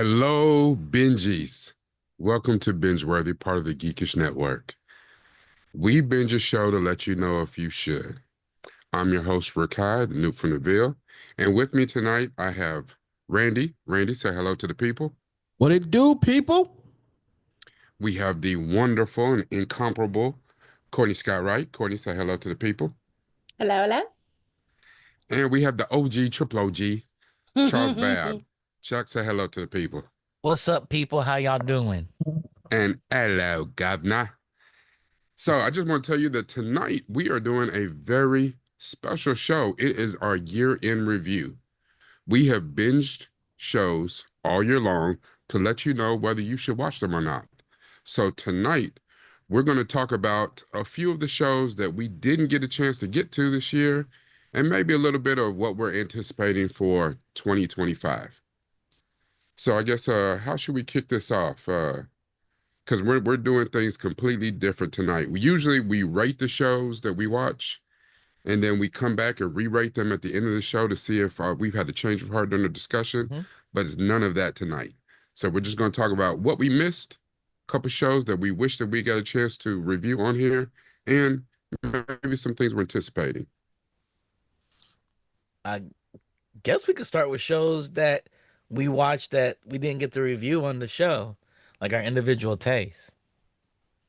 Hello, Bingies. Welcome to BingeWorthy, part of the Geekish Network. We binge a show to let you know if you should. I'm your host, Rakai, the Newt from the Ville, and with me tonight, I have Randy. Randy, say hello to the people. What it do, people? We have the wonderful and incomparable Courtney Scott Wright. Courtney, say hello to the people. Hello, hello. And we have the OG, triple OG, Charles Babb. Chuck, say hello to the people. What's up, people? How y'all doing? And hello, governor. So I just want to tell you that tonight we are doing a very special show. It is our year-end review. We have binged shows all year long to let you know whether you should watch them or not. So tonight we're going to talk about a few of the shows that we didn't get a chance to get to this year, and maybe a little bit of what we're anticipating for 2025. So I guess how should we kick this off? Because we're doing things completely different tonight. We rate the shows that we watch, and then we come back and re-rate them at the end of the show to see if we've had a change of heart during the discussion. Mhm. But it's none of that tonight. So we're just going to talk about what we missed, a couple shows that we wish that we got a chance to review on here, and maybe some things we're anticipating. I guess we could start with shows that we watched that we didn't get to review on the show, like our individual tastes.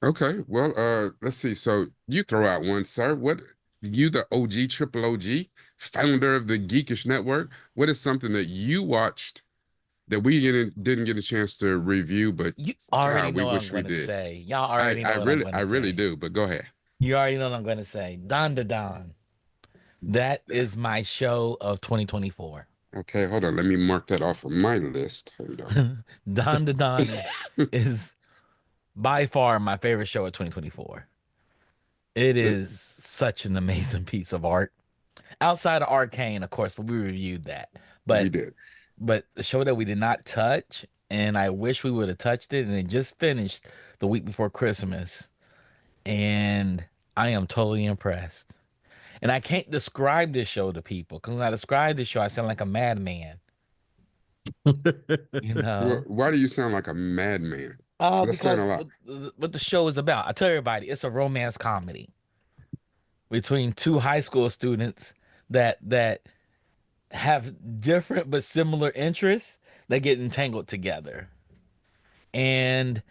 Okay, well, let's see. So you throw out one, sir. What you, the OG, triple OG, founder of the Geekish Network? What is something that you watched that we didn't get a chance to review, but You already God, we know what I'm wish we going to did. say. Y'all I already I know what I'm really going I to really say. do, but go ahead. You already know what I'm going to say. Don to Don. That is my show of 2024. Okay, hold on. Let me mark that off of my list. Hold on. Don to Don is by far my favorite show of 2024. It It- is such an amazing piece of art. Outside of Arcane, of course, but we reviewed that. we But did. the show that we did not touch, and I wish we would have touched it, and it just finished the week before Christmas, and I am totally impressed. And I can't describe this show to people because when I describe this show, I sound like a madman, you know. Why do you sound like a madman? Because that's saying Because a lot. what the show is about. I tell everybody, it's a romance comedy between two high school students that have different but similar interests that get entangled together. And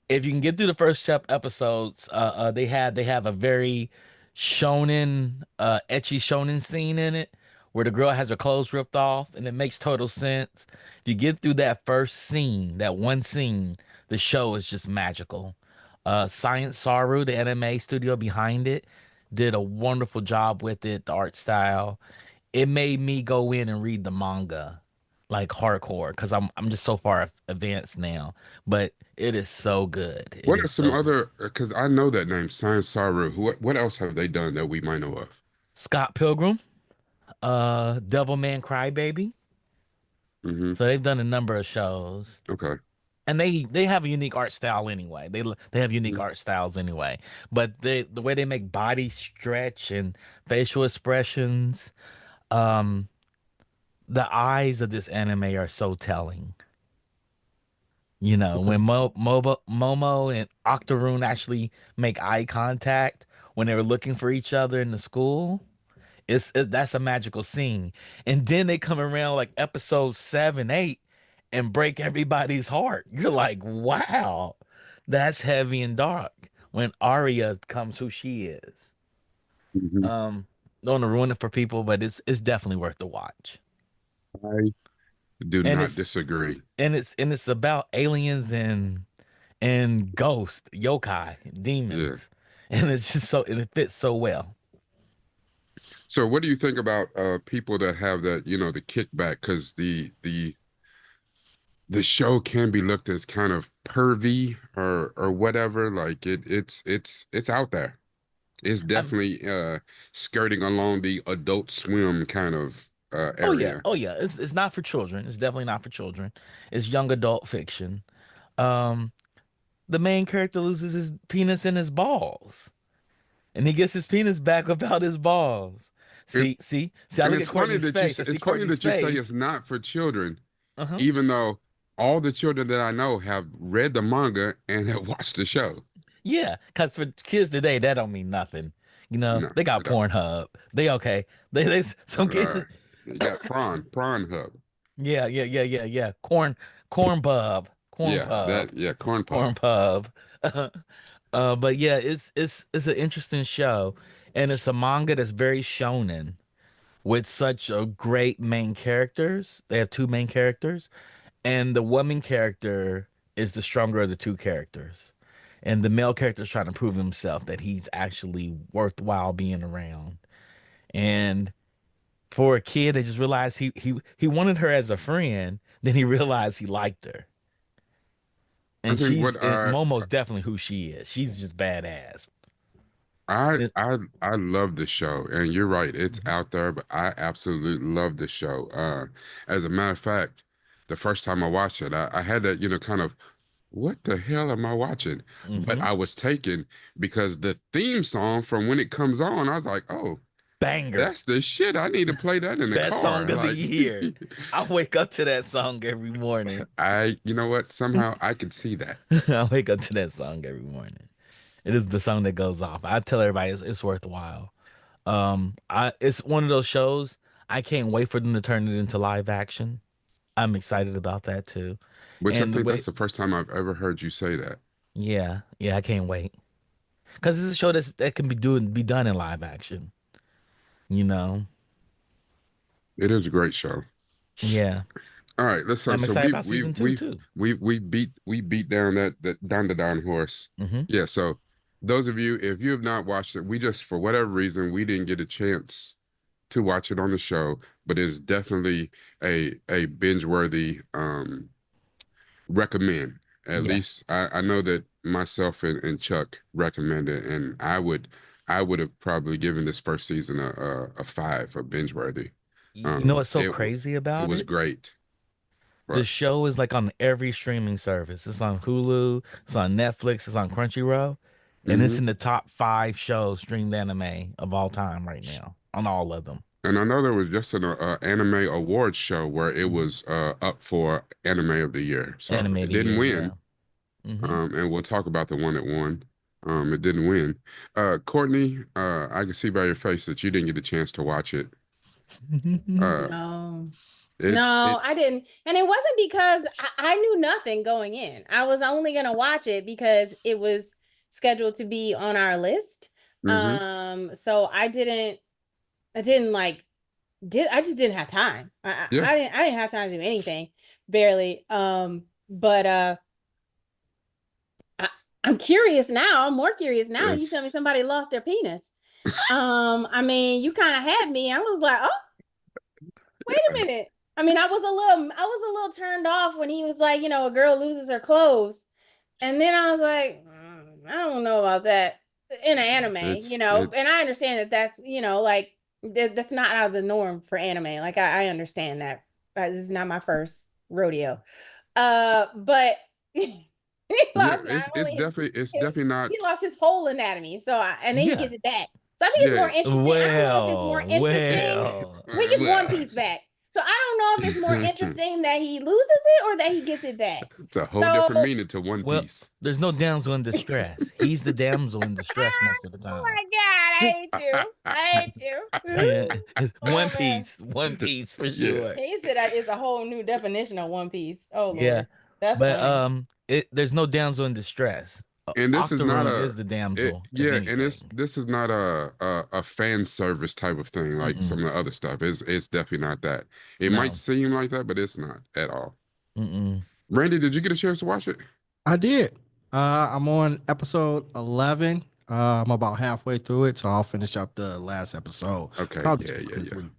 if you can get through the first episodes, they have a very shonen, etchy shonen scene in it where the girl has her clothes ripped off, and it makes total sense. If you get through that first scene, that one scene, the show is just magical. Science Saru, the anime studio behind it, did a wonderful job with it. The art style, it made me go in and read the manga like hardcore because I'm just so far advanced now. But it is so good. It What are is some so good. other? Because I know that name, Science Saru. What else have they done that we might know of? Scott Pilgrim, Devilman Crybaby. Mm-hmm. So they've done a number of shows. Okay. And they have a unique art style anyway. They have unique Mhm. art styles anyway. But the way they make body stretch and facial expressions, um, the eyes of this anime are so telling. You know, Okay. when Momo and Octoroon actually make eye contact when they were looking for each other in the school, that's a magical scene. And then they come around like episode 7, 8 and break everybody's heart. You're like, wow, that's heavy and dark when Arya becomes who she is. Mhm. Don't want to ruin it for people, but it's definitely worth the watch. I do And not it's disagree. it's about aliens and ghosts, yokai, Yeah. demons. And it's just so and it fits so well. So what do you think about people that have that, the kickback? Because the show can be looked as kind of pervy or whatever. Like it's out there. It's Um, definitely skirting along the Adult Swim kind of area. oh yeah. It's not for children. It's definitely not for children. It's young adult fiction. Um, the main character loses his penis and his balls, and he gets his penis back without his balls. And See. I and look at Courtney's face. I see it's funny Courtney's that you say it's face. not for children, Uh-huh. even though all the children that I know have read the manga and have watched the show. Yeah, because for kids today, that don't mean nothing. You know, No, they got it don't. Pornhub. They okay. They some Uh, kids. you got Prawn Hub. Yeah. Corn pub, Yeah, Corn Pop. corn pub. But yeah, it's an interesting show, and it's a manga that's very shonen with such a great main characters. They have two main characters, and the woman character is the stronger of the two characters, and the male character is trying to prove himself that he's actually worthwhile being around. And for a kid that just realized he wanted her as a friend, then he realized he liked her. I And think what Momo's definitely who she is. She's just badass. I It- I I love the show, and you're right, it's Mhm. out there, but I absolutely love the show. As a matter of fact, the first time I watched it, I had that, kind of, what the hell am I watching? But Mhm. I was taken because the theme song from when it comes on, I was like, oh, Banger. that's the shit. I need to play that in the Best song car. of the Like, year. I wake up to that song every morning. you know what? Somehow I could see that. I wake up to that song every morning. It is the song that goes off. I tell everybody it's worthwhile. It's one of those shows. I can't wait for them to turn it into live action. I'm excited about that too. Which I And the think way, that's the first time I've ever heard you say that. yeah, yeah, I can't wait because it's a show that can be done in live action. You know, It is a great show. yeah. All right, let's I'm so excited we about we season two we too. we beat down that Don the Don horse. Hmm. Yeah, so those of you, if you have not watched it, we just, for whatever reason, we didn't get a chance to watch it on the show, but it's definitely a binge worthy recommend. At Yeah. least I know that myself and Chuck recommended, and I would have probably given this first season a five, a binge worthy. You know what's so It crazy it about was it? great. The But show is like on every streaming service. It's on Hulu, it's on Netflix, it's on Crunchyroll, and it's hmm in the top 5 shows streamed anime of all time right now on all of them. And I know there was just an anime awards show where it Mhm. was up for anime of the year. So Anime of it the didn't year, yeah. win. Hmm. And we'll talk about the one that won. It didn't win. Courtney, I can see by your face that you didn't get a chance to watch it. Uh, No. it No, it I didn't. And it wasn't because I knew nothing going in. I was only gonna watch it because it was scheduled to be on our list. hmm So I didn't like I just didn't have time. Yeah, I didn't have time to do anything, barely. But I, I'm curious now. I'm more curious now. You tell me it's somebody lost their penis. I mean, you kind of had me. I was like, oh, wait a minute. I mean, I was a little turned off when he was like, a girl loses her clothes. And then I was like, I don't know about that in an anime, and I it's understand that that's, like that's not out of the norm for anime. Like I understand that. This is not my first rodeo. But he yeah, lost not it's only his definitely he not. lost his whole anatomy. So and then he Yeah. gets it back. So I think it's more Yeah, interesting. I don't know if it's more interesting. Well. He gets one well, piece back. So I don't know if it's more interesting that he loses it or that he gets it back. it's a whole So different meaning to One Well, Piece. there's no damsel in distress. He's the damsel in distress most of the oh time. my God, I hate you. I hate you. Yeah, it's Oh One man. Piece, One Piece for Yeah, sure. He said that is a whole new definition of One Piece. Oh Yeah, Lord. That's but funny. there's no damsel in distress. and this is not Octoroon a is the damsel, if and anything. this is not a fan service type of thing like some Mm-mm, of the other stuff. It's definitely not that. It might no. seem like that, but it's not at all. Mm-mm. Randy, did you get a chance to watch it? I did. I'm on episode 11. I'm about halfway through it, so I'll finish up the last episode. Okay, Probably yeah, just yeah, quick yeah. read.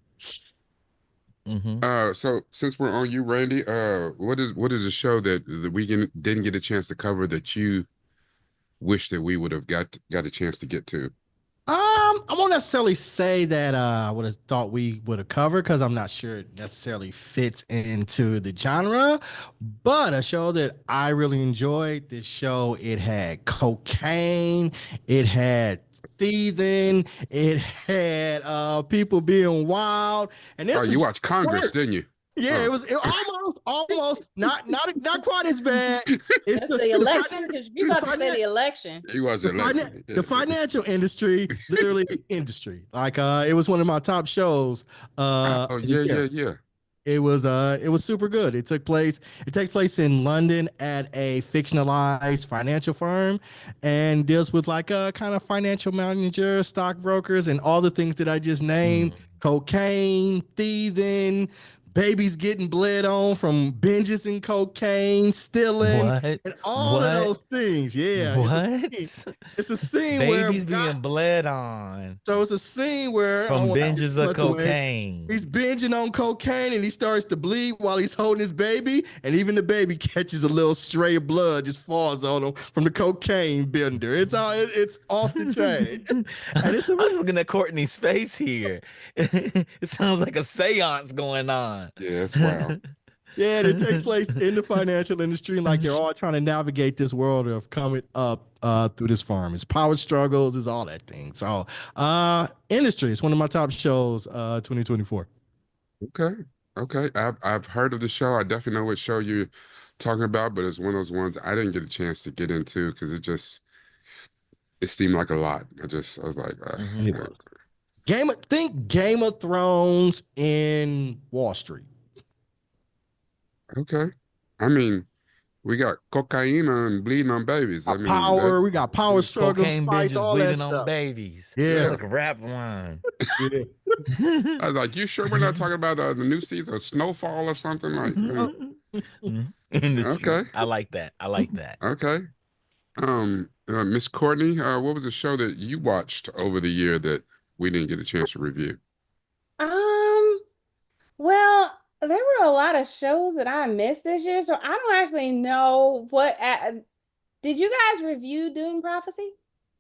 Mm-hmm. So since we're on you, Randy, what is a show that we didn't get a chance to cover that you wish that we would have got a chance to get to? I won't necessarily say that I would have thought we would have covered because I'm not sure it necessarily fits into the genre. But a show that I really enjoyed, this show, it had cocaine, it had thieving, it had people being wild, and Oh, this you was watched Congress, didn't you? yeah, Oh, almost not quite as bad. It's That's the election the, because you about to say finan- the election. you watched the election. the financial industry, literally industry. Like it was one of my top shows Oh, of the yeah, year. yeah, yeah. It was super good. It takes place in London at a fictionalized financial firm and deals with like a kind of financial manager, stockbrokers, and all the things that I just named, Mm. cocaine, thieving, babies getting bled on from binges and cocaine, stealing, What? and all of What? those things. Yeah, What? it's a scene where Babies being bled on so it's a scene where I don't from want to give binges too of much away. cocaine. He's binging on cocaine and he starts to bleed while he's holding his baby, and even the baby catches a little stray of blood, just falls on him from the cocaine bender. It's off the chain, and it's I'm looking at Courtney's face here. It sounds like a seance going on. Yeah, it's wild. yeah, and it takes place in the financial industry, and like they're all trying to navigate this world of coming up through this farm. It's power struggles, is all that thing. So, industry is one of my top shows, 2024. Okay. Okay. I've heard of the show. I definitely know what show you're talking about, but it's one of those ones I didn't get a chance to get into because it seemed like a lot. I was like, It was Game of Thrones in Wall Street. okay. I mean, we got cocaine and bleeding on babies. I mean, that, We got power struggles, Cocaine fights, binges all that bleeding on stuff. babies. Yeah, Like a rap line. yeah. I was like, you sure we're not talking about the new season of Snowfall or something like Industry. Okay. I like that. I like that. Okay. Miss Courtney, what was a show that you watched over the year that we didn't get a chance to review? Well, there were a lot of shows that I missed this year, so I don't actually know what. Did you guys review Dune Prophecy?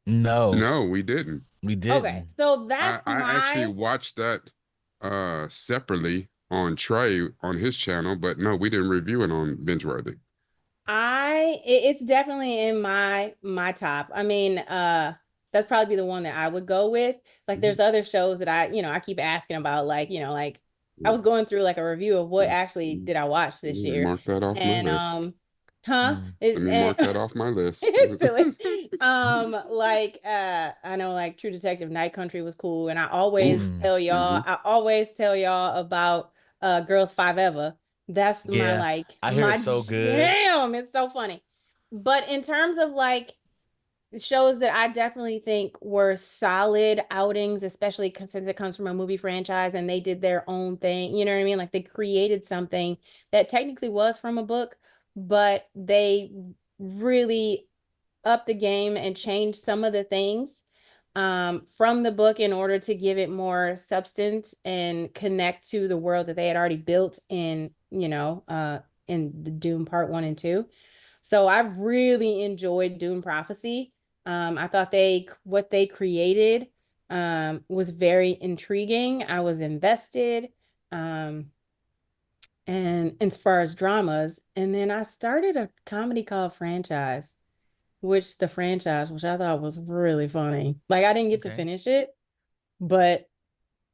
No, No, we didn't. we Okay, didn't. so that's I actually my. watched that separately on Trey on his channel, but no, we didn't review it on BingeWorthy. It's definitely in my top. I mean, that's probably the one that I would go with. Like, there's other shows that I keep asking about, like I was going through like a review of what actually did I watch this year, Mark that off my and list. it, Let me mark that off my list. it's silly. I know like True Detective Night Country was cool, and I always Mm. tell y'all, I always tell y'all about Girls Five Eva. That's my Yeah, like I hear my it's so good. jam. It's so funny. But in terms of like shows that I definitely think were solid outings, especially since it comes from a movie franchise and they did their own thing. You know what I mean? Like they created something that technically was from a book, but they really upped the game and changed some of the things from the book in order to give it more substance and connect to the world that they had already built in the Dune Part 1 and 2. So I really enjoyed Dune Prophecy. I thought what they created was very intriguing. I was invested. And as far as dramas, and then I started a comedy called Franchise, which I thought was really funny. Like I didn't get to Okay. finish it, but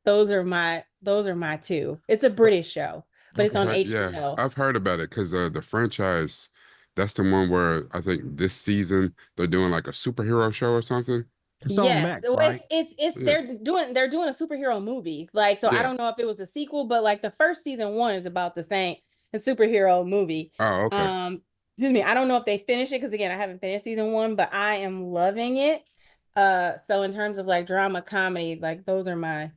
those are my two. It's a British show, but it's on Okay, yeah, HBO. I've heard about it because the franchise, that's the one where I think this season they're doing like a superhero show or something. It's on Yes, Mac, so right? it's Yeah. they're doing a superhero movie. Like, so I Yeah. don't know if it was a sequel, but like the first season one is about the same a superhero movie. Oh, okay. Excuse me, I don't know if they finish it because again, I haven't finished season one, but I am loving it. So in terms of like drama comedy, like those are my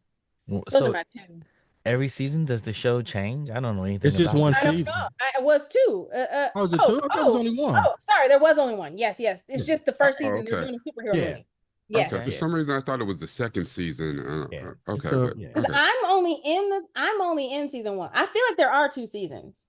So two. every season, does the show change? I don't know anything It's just about one it. I don't season. know. It was two. Oh, is it two? I thought it was only one. Oh, sorry, there was only one. Yes, yes. It's just the first Oh, season. They're okay. doing a superhero Yeah. movie. Yes. Okay. For some reason, I thought it was the second season. Yeah. Okay, So, but yeah. Because okay. I'm only in season one. I feel like there are two seasons.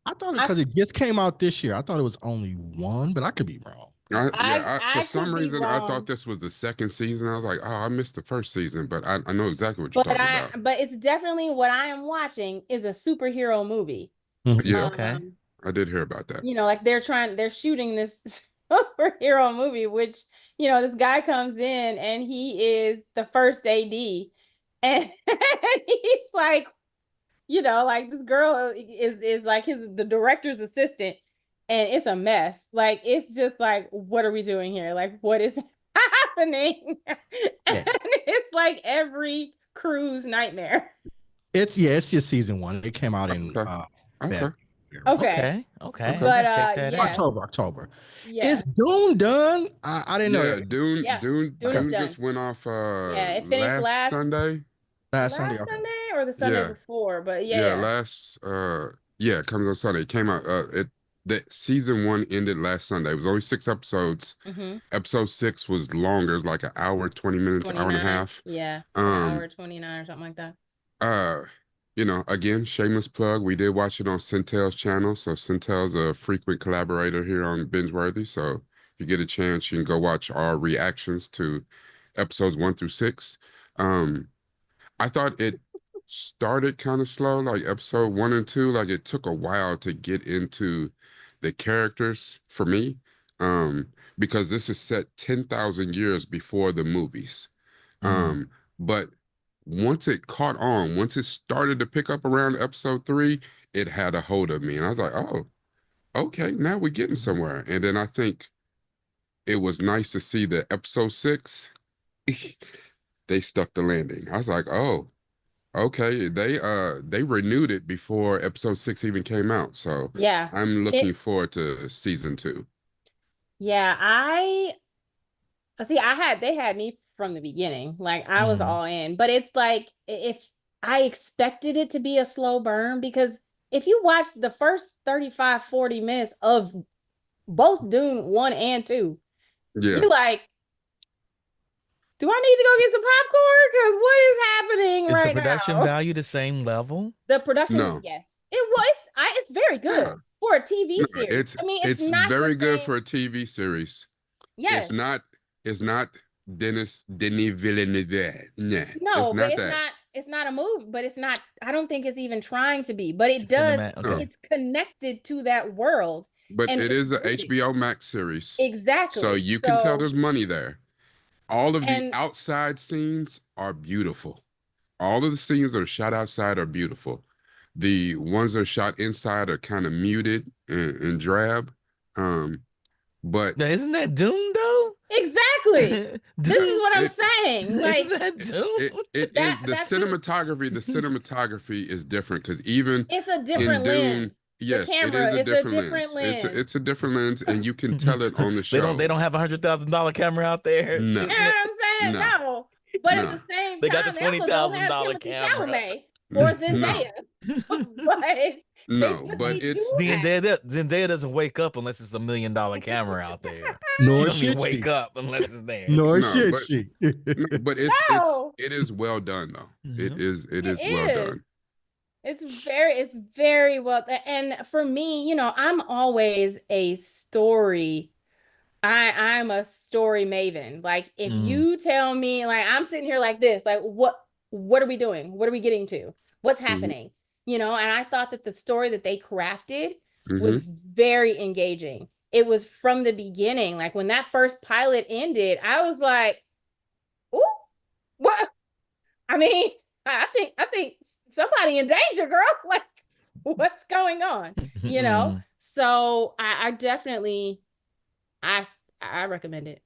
I thought it because it just came out this year. I thought it was only one, but I could be wrong. For I some could be reason, I wrong. thought this was the second season. I was like, oh, I missed the first season, but I know exactly what you're But talking about. but it's definitely what I am watching is a superhero movie. Yeah, Okay. I did hear about that. Like they're shooting this superhero movie, which, this guy comes in and he is the first AD. And he's like, like this girl is like the director's assistant, and it's a mess. Like it's just like, what are we doing here? Like, what is happening? And it's like every crew's nightmare. It's just season one. It came out in Okay. Okay. Okay. But check that yeah. out. October. Yeah. Is Dune done? I didn't know. Yeah, Dune is Dune done. just went off Yeah, it finished last Sunday. Last Sunday. Sunday or the Sunday Yeah, before, but yeah. yeah. Yeah, it comes on Sunday. It came out. The season 1 ended last Sunday. It was only 6 episodes. Mm-hmm. Episode 6 was longer. It was like an hour, 20 minutes, hour and a 29. half. Yeah. Or Um, hour 29 or something like that. uh, again, shameless plug. We did watch it on Centel's channel. So Centel's a frequent collaborator here on BingeWorthy. So if you get a chance, you can go watch our reactions to episodes 1 through 6. Um, I thought it started kind of slow, like episode 1 and 2. Like it took a while to get into the characters for me, because this is set 10,000 years before the movies. Mm. But once it caught on, once it started to pick up around episode 3, it had a hold of me, and I was like, oh, okay, now we're getting somewhere. And then I think it was nice to see that episode 6, they stuck the landing. I was like, oh. Okay, they renewed it before episode 6 even came out, so Yeah. I'm looking It forward to season 2. yeah, they had me from the beginning. Like I was Mm. all in. But it's like if I expected it to be a slow burn because if you watch the first 35, 40 minutes of both Dune 1 and 2, Yeah, you're like, do I need to go get some popcorn? Because what is happening Is the right production now? value the same level? The production is no, yes. It was it's very good yeah, for a TV no, series. I mean, it's it's not the very good same. for a TV series. It's Yes. not it's not Denis Villeneuve. Nah, it's No, but not that. it's not a movie, but it's not I don't think it's even trying to be, but it does Cinematic. No, Okay. it's connected to that world but and it it's is a really HBO Max series, so exactly. you can tell So there's money there. All of the and outside scenes are beautiful. All of the scenes that are shot outside are beautiful. The ones that are shot inside are kind of muted and drab. Um, but Now, isn't that Doom though? exactly. This is Doom? what I'm it saying. Isn't Like that Doom? it that is the that's the cinematography. The cinematography is different because even it's a in different Dune, lens. The yes, it camera is a is a different different lens. lens. It's a different lens, and you can tell it on the They show. don't have $100,000 camera out there You know No, shooting it. what I'm saying? no, No. But at no, the same They got the time, they twenty also don't thousand have dollar Timothy camera. Chalamet or no, Zendaya. But no. But they do it's have. Zendaya doesn't wake up unless it's $1 million camera out there. She Nor don't even should wake she. up unless it's there. Nor no, should but she. no, but No, it is well done though. Mhm. It it is well is. done. It's very well. And for me, I'm always a story. I'm a story maven. Like if Mm. you tell me, like I'm sitting here like this, like what are we doing? What are we getting to? What's Hmm. happening? And I thought that the story that they crafted was Hmm. very engaging. It was from the beginning. Like when that first pilot ended, I was like, "Ooh, what?" I mean, I think somebody in danger, girl. Like, what's going on? Mm. So I definitely I I recommend it.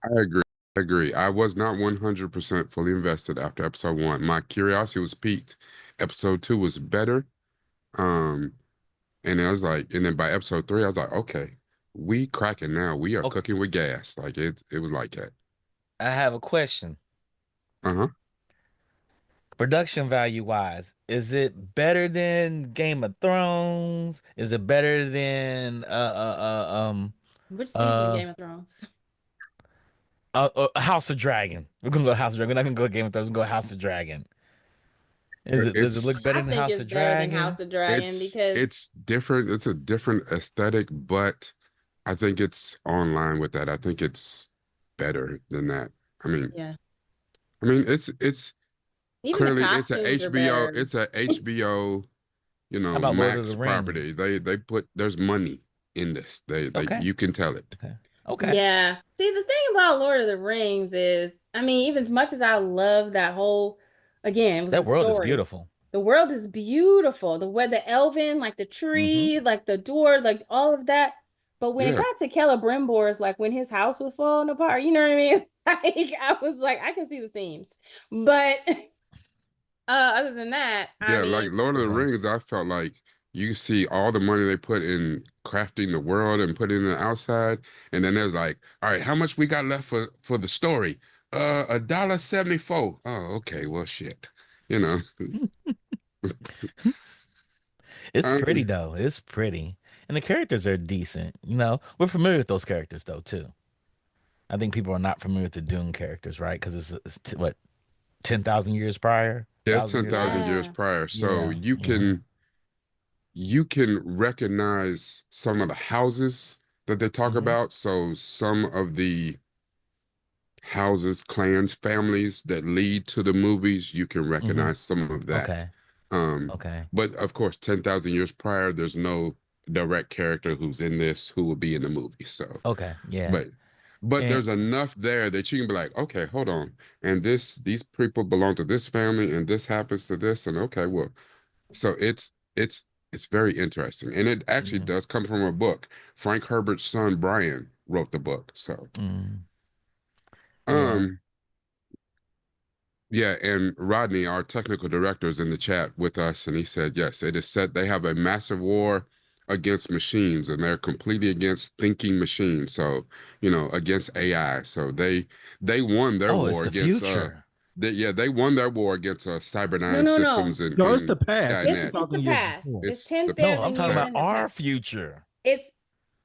I agree. I agree. I was not 100% fully invested after episode 1. My curiosity was piqued. Episode 2 was better. Um, and I was like, and then by episode 3, I was like, okay, we cracking now. We are Okay, cooking with gas. Like it was like that. I have a question. Uh-huh. Production value wise, is it better than Game of Thrones? Is it better than Which season of uh Game of Thrones? House of Dragon? We're gonna go House of Dragon. We're not gonna go Game of Thrones. We're gonna go House of Dragon. Does it look It's better I than think House it's of better than House Dragon? of Dragon because it's different. It's a different aesthetic, but I think it's online with that. I think it's better than that. I mean, yeah, it's even the clearly it's a costumes are HBO, better. it's a HBO, How about Lord of Max the Rings? property. They put there's money in this. They Okay. you can tell it. Okay. Okay. Yeah. See, the thing about Lord of the Rings is, I mean, even as much as I love that whole, again, it was That the world is story. beautiful. The world is beautiful. The where the elven, like the Mm-hmm. tree, like the door, like all of that. But when it Yeah. got to Celebrimbor's, like when his house was falling apart, you know what I mean? Like I was like, I can see the seams. But other than that, I Yeah, like mean, Lord of the Okay. Rings, I felt like you see all the money they put in crafting the world and putting it outside, and then there's like, all right, how much we got left for the story? $1.74. Oh, okay, well, shit. you know. It's pretty Um, though. It's pretty. And the characters are decent. You know, we're familiar with those characters though too. I think people are not familiar with the Dune characters, right? Because what 10,000 years prior, yeah, it's 1,000 years prior. 10,000 years Yeah. prior. So Yeah, you yeah. can recognize some of the houses that they talk Hmm. about. So some of the houses, clans, families that lead to the movies, you can Hmm. recognize some of that. Okay, Um, okay, but of course, 10,000 years prior, there's no direct character who's in this who will be in the movie. So, okay. Yeah, but and there's enough there that you can be like, okay, hold on. And these people belong to this family and this happens to this. And okay, well, so it's very interesting. And it actually yeah, does come from a book. Frank Herbert's son, Brian, wrote the book. So, mm, yeah. um, yeah, and Rodney, our technical director, is in the chat with us, and he said, yes, it is said they have a massive war against machines, and they're completely against thinking machines. So, against AI. So they won their Oh, it's war the against future. they won their war against No, Cyber9 no, no. systems and No, it's the past. It's Skynet. It's the 2,000 years past. before. It's It's the No, I'm 10,000 talking years about in the past. our past. future. It's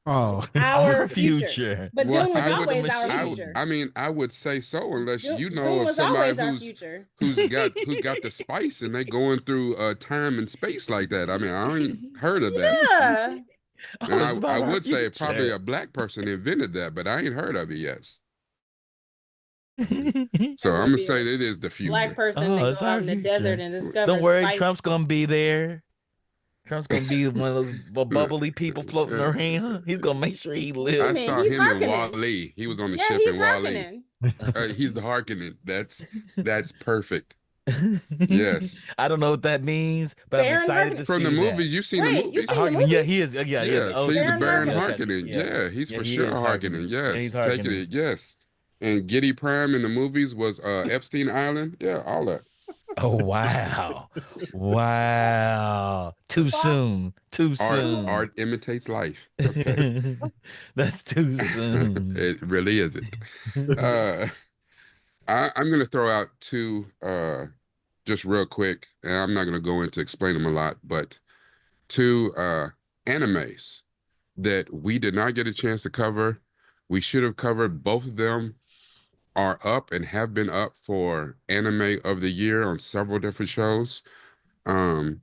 Oh, our Our future. future. But Well, Dune Us was I would, against the always our machine. future. I mean, I would say so, unless you know Dune of was somebody always our future. who's got the spice and they going through time and space like that. I mean, I ain't heard of that. Yeah. And Oh, it's I about our would say probably future. a black person invented that, but I ain't heard of it yet. So There I'm would gonna be a say that it is the black future. person Oh, that it's go out our in the desert future. and Don't discover worry, spice. Trump's gonna be there. Trump's gonna be one of those bubbly people floating Uh, around. He's gonna make sure he Wait a I minute, lives. saw he's him in hearkening. Wall-E. He was on the Yeah, ship he's in Wall-E. hearkening. He's hearkening. That's perfect. Yes. I don't know what that means, but I'm Baron excited to Harkonnen. From the see that. movies, you've seen the Wait, you've movies? seen the Harkonnen, yeah, movies? he is. Yeah, yeah. Yes, Oh, he's the Baron Baron okay, Harkonnen. okay. Harkonnen. Yeah, Yeah, he's yeah, for he sure is Harkonnen. Harkonnen. Yeah, Yes, he's taking Harkonnen. it. Yes, and Giddy Prime in the movies was Epstein Island. Yeah, all that. Oh wow, wow! Too soon. Too Art soon. imitates life. Okay, That's too soon. it really isn't. Uh, I'm gonna throw out two just real quick, and I'm not gonna go into explain them a lot, but two animes that we did not get a chance to cover. We should have covered both of them are up and have been up for anime of the year on several different shows. Um,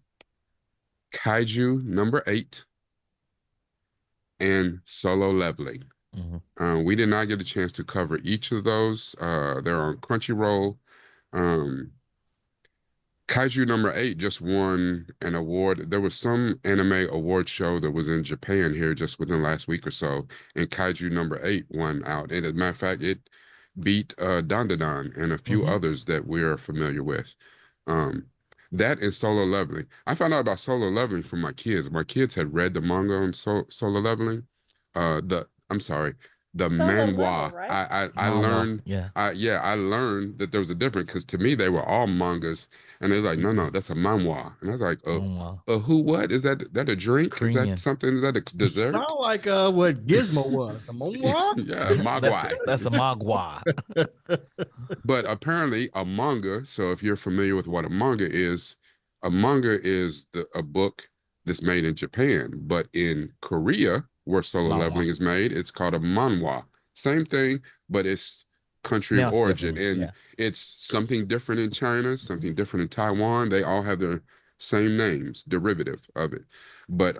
Kaiju number 8 and Solo Leveling. Mhm. We did not get a chance to cover each of those. They're on Crunchyroll. Um, Kaiju number 8 just won an award. There was some anime award show that was in Japan here just within the last week or so, and Kaiju number 8 won out. And as a matter of fact, it beat Dandadan and a few Mhm. others that we're familiar with. Um, that and Solo Leveling. I found out about Solo Leveling from my kids. My kids had read the manga on Solo Leveling. I'm sorry, the Solo level, manhwa. right? I Manhwa. learned. Yeah. I learned that there was a difference because to me they were all mangas, and they're like, no, Mhm. no, that's a manhwa, and I was like, Manhwa. who? What is that? That a drink? Is that Korean. something? Is that a it sound dessert? like what Gizmo was. The Monwa? Yeah, magwai. That's a magua. But apparently a manga, so if you're familiar with what a manga is a book that's made in Japan, but in Korea, where It's Solo manhwa. Leveling is made, it's called a manhwa. Same thing, but it's country of Pronounced origin. differently. And Yeah. it's something different in China, something different in Taiwan. They all have their same names, derivative of it. But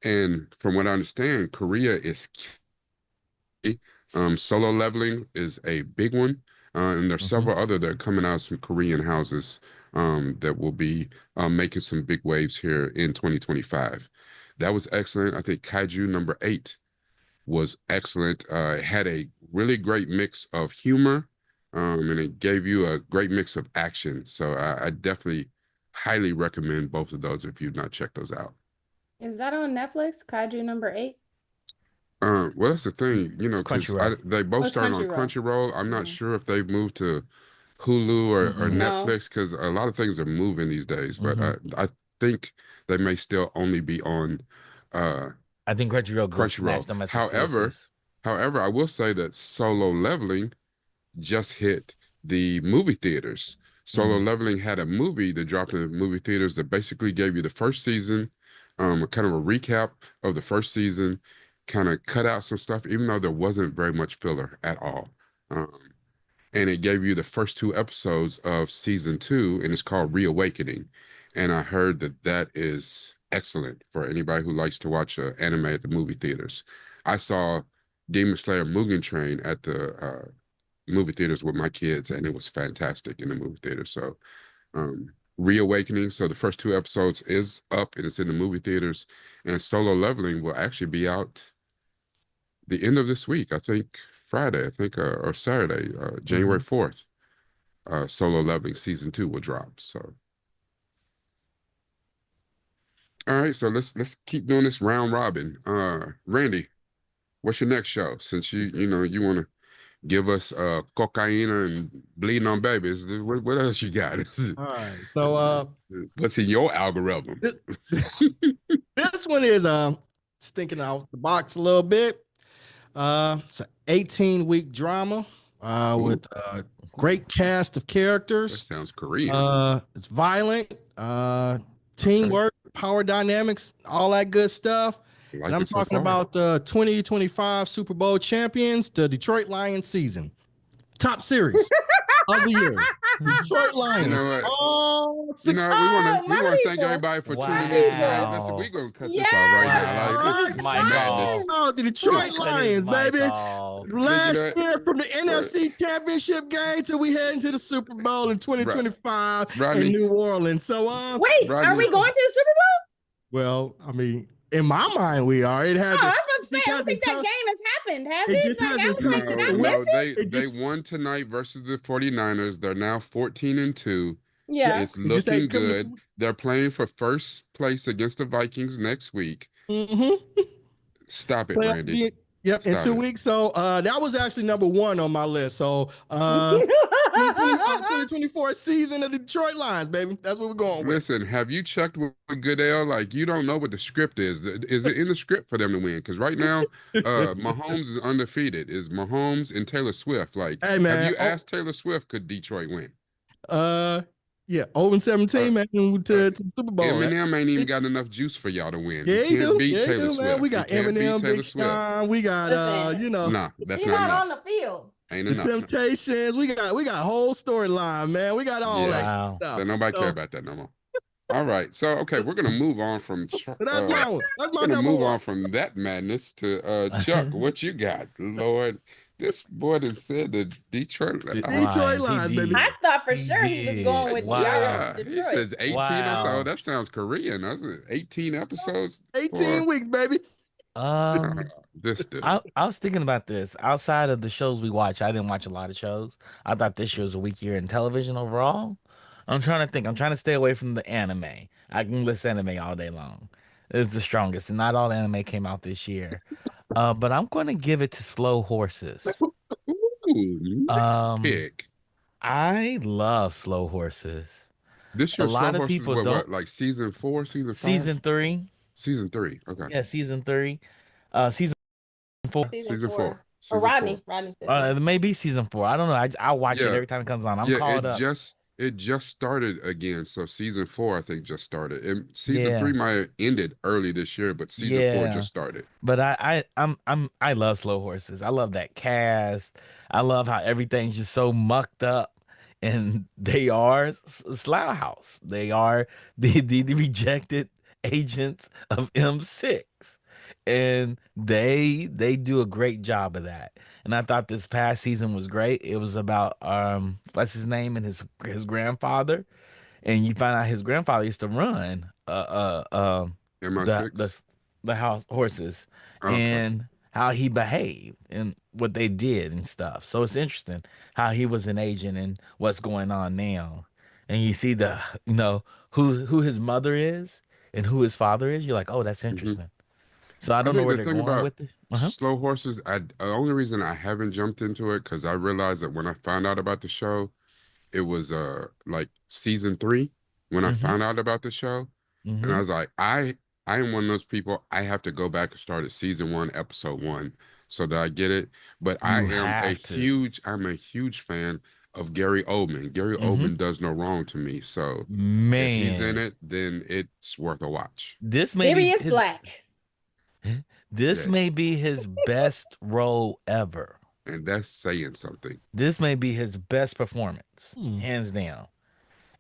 and from what I understand, Korea is Solo Leveling is a big one, and there's Hmm. several other that are coming out of some Korean houses that will be making some big waves here in 2025. That was excellent. I think Kaiju number 8 was excellent. It had a really great mix of humor, and it gave you a great mix of action. So I definitely highly recommend both of those if you've not checked those out. Is that on Netflix? Kaiju number 8? Well, that's the thing, It's because Crunchyroll. they Oh, both it's started on Crunchyroll. Crunchyroll. I'm not Mm. sure if they've moved to Hulu or Mm-mm. No. Netflix because a lot of things are moving these days. But Hmm. I think they may still only be on uh, I think Crunchyroll will snatch Crunchyroll. them as However, exclusives. however, I will say that Solo Leveling just hit the movie theaters. Solo Leveling had a movie that dropped in the movie theaters that basically gave you the first season, kind of a recap of the first season, kind of cut out some stuff, even though there wasn't very much filler at all. Um, and it gave you the first 2 episodes of season 2, and it's called Reawakening. And I heard that that is excellent for anybody who likes to watch anime at the movie theaters. I saw Demon Slayer Mugen Train at the movie theaters with my kids, and it was fantastic in the movie theater. So, Reawakening. So the first 2 episodes is up and it's in the movie theaters, and Solo Leveling will actually be out the end of this week. I think Friday, I think, or Saturday, January 4th. Solo Leveling season 2 will drop. So, all right. So let's keep doing this round robin. Randy, what's your next show? Since you want to give us cocaine and bleeding on babies, what else you got? All right. So What's in your algorithm? this one is thinking out the box a little bit. It's an 18-week drama with a great cast of That characters. sounds Korean. It's violent, teamwork, power dynamics, all that good stuff. I like And I'm it so talking far. about the 2025 Super Bowl champions, the Detroit Lions season. Top series of the year. Detroit Lions. You know what? Oh, You know, we want to my thank people. everybody for tuning in people. tonight. Listen, we're gonna cut this off Yes. right now. Like, Wow. this This is is Mike madness. Oh, the Detroit This- Lions, baby. Look Last at that. year from the NFC Championship game till we head into the Super Bowl in 2025 Rodney. in New Orleans. So, Wait, Rodney. are we going to the Super Bowl? well, I mean, in my mind, we are. It Oh, hasn't. I was about to say, I don't hasn't think that come- game has happened, has It it? just Like, I hasn't was come like, to did I fruition. miss No, it? they won tonight versus the 49ers. They're now 14-2. Yeah. It's It just ain't looking come to good. They're playing for first place against the Vikings next week. Stop it, Randy. Yep, in Stop 2 it. weeks. So that was actually number 1 on my list. So 2024 season of the Detroit Lions, baby. That's what we're going with. Listen, have you checked with Goodell? Like, you don't know what the script is. Is it in the script for them to win? Because right now, Mahomes is undefeated. Is Mahomes and Taylor Swift. Like, Hey, man. have you asked Taylor Swift, could Detroit win? Yeah, 0-17, man, to the Super Bowl. Eminem ain't even got enough juice for y'all to win. Yeah, he can't do. beat Yeah, Taylor do, Swift. man. We got he can't beat Eminem, Taylor Big Swift. Sean. We got Listen, Nah, that's She's not not enough. on the field. Ain't the enough. Temptations. We got a whole storyline, man. We got all Yeah. that Wow. stuff. So nobody care about that no more. All right. So okay, we're gonna move on from So that's my one. That's my we're gonna number move 1. on from that madness to Chuck. What you got? Lord, this boy that said the Detroit. Detroit Lions, baby. I thought for sure he was going with Wow. Yeah, Detroit. he says 18 or Wow. so. That sounds Korean. That's 18 episodes. 18 weeks, baby. This dude. I was thinking about this. Outside of the shows we watch, I didn't watch a lot of shows. I thought this year was a weak year in television overall. I'm trying to think. I'm trying to stay away from the anime. I can list anime all day long. It's the strongest, and not all anime came out this year. But I'm going to give it to Slow Horses. Ooh, nice pick. I love Slow Horses. This year, a lot Slow of Horses, people what, don't- like season 4, season 5? Season 3. Season 3. Okay. Yeah, season 3. Season 4. Season 4. Or Season Rodney. 4. Rodney said It may be season 4. I don't know. I watch it Yeah. every time it comes on. I'm Yeah, caught up. it just started again. So season 4, I think, just started. And season Yeah. 3 might have ended early this year, but season 4 Yeah. just started. But I love Slow Horses. I love that cast. I love how everything's just so mucked up. And they are Slough House. They are the rejected agents of M6. And they do a great job of that. And I thought this past season was great. It was about what's his name and his grandfather. And you find out his grandfather used to run MI6. the house horses Okay. and how he behaved and what they did and stuff. So it's interesting how he was an agent and what's going on now. And you see who his mother is and who his father is. You're like, oh, that's interesting. So I don't know think where the they're thing going about with this. Slow Horses, the only reason I haven't jumped into it, because I realized that when I found out about the show, it was like season 3 when I found out about the show. And I was like, I am one of those people, I have to go back and start at season 1, episode 1, so that I get it. But I'm a huge fan of Gary Oldman. Gary Mm-hmm. Oldman does no wrong to me. So if he's in Man, it, then it's worth a watch. this may be Sirius his Black. this may Yes. be his best role ever. And that's saying something. This may be his best performance, hands down.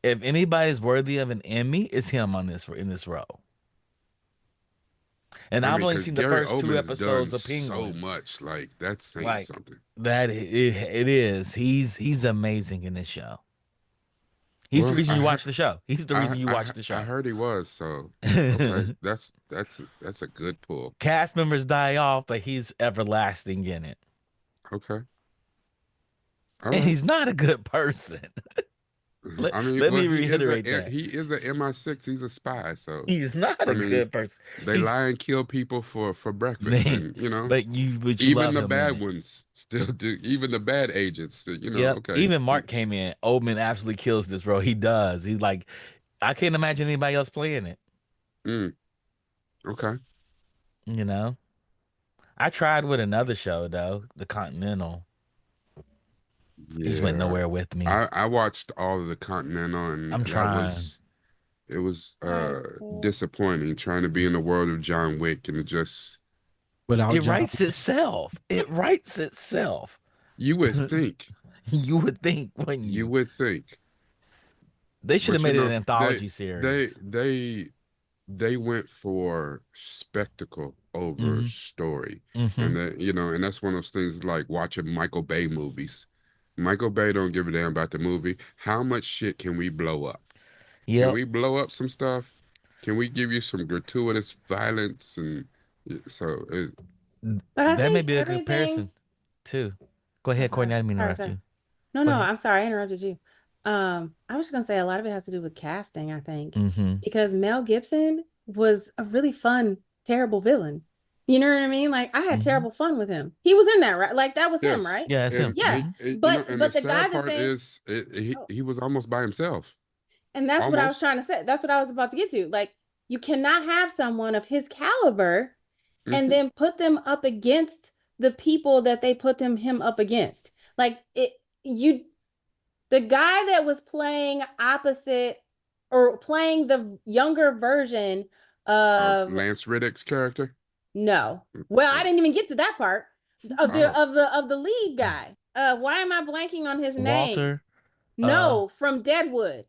If anybody's worthy of an Emmy, it's him on this in this role. And I I've mean, only because seen the Gary first two Oldman has done episodes of so Penguin. much. Like, that's saying Like something. that, it is. He's amazing in this show. He's the Well, reason you watch the show. He's the reason you watch the I show. heard he was, so okay. That's a good pull. Cast members die off, but he's everlasting in it. Okay. All And right. he's not a good person. I mean, Let well, me reiterate that. he is a MI6. He's a spy. So He's not I a mean, good person. they He's lie and kill people for breakfast, man, and you know, but you even love the him in bad it. ones still do. Even the bad agents, you know. Yep. Okay. Even Mark came in. Oldman absolutely kills this role. He does. He's like, I can't imagine anybody else playing it. Mm, okay. You know? I tried with another show though, The Continental. He just went Yeah. nowhere with me. I watched all of the Continental, and I'm trying. it was Cool. disappointing trying to be in the world of John Wick, and it just Without It John. writes itself. It writes itself. you would think, You would think, wouldn't you you? would think, They should have but you made it know, an anthology series. they went for spectacle over Mhm. story, Mm-hmm. and that you know, and that's one of those things like watching Michael Bay movies. Michael Bay don't give a damn about the movie. How much shit can we blow up? Can Yep. we blow up some stuff? Can we give you some gratuitous violence? And so But I That may think be a everything. comparison too. Go I'm ahead, Courtney. sorry. I didn't mean to Sorry, interrupt sorry. you. No, Go no, ahead. I'm sorry. I interrupted you. I was just gonna say a lot of it has to do with casting, I think, Mm-hmm. because Mel Gibson was a really fun, terrible villain. You know what I mean? Like I had Mhm. terrible fun with him. He was in that, right? Like that was him, yes, right? Yeah, it's him. and Yeah. you know, But and the the guy sad that part they is oh, he was almost by himself, and that's what I was almost. trying to say. That's what I was about to get to. Like you cannot have someone of his caliber and Hmm. then put them up against the people that they put him up against. Like you the guy that was playing opposite or playing the younger version of Lance Reddick's character. no. Well, I Oh, didn't even get to that part of the oh, lead guy. Why am I blanking on his name? Walter. No, from Deadwood.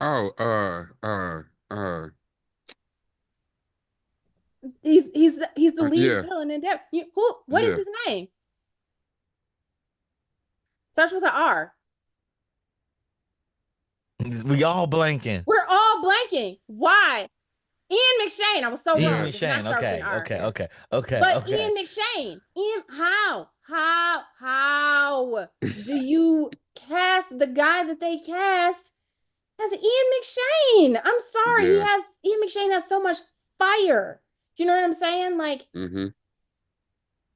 oh, He's the lead yeah, villain in Dead. What is yeah. his name? Starts with an R. We all blanking. We're all blanking. Why? Ian McShane. I was so Ian wrong. It does not McShane. start with an Okay, R. okay. But Ian McShane, how do you cast the guy that they cast as Ian McShane? I'm sorry, Yeah. Ian McShane has so much fire. Do you know what I'm saying? Like, Mm-hmm.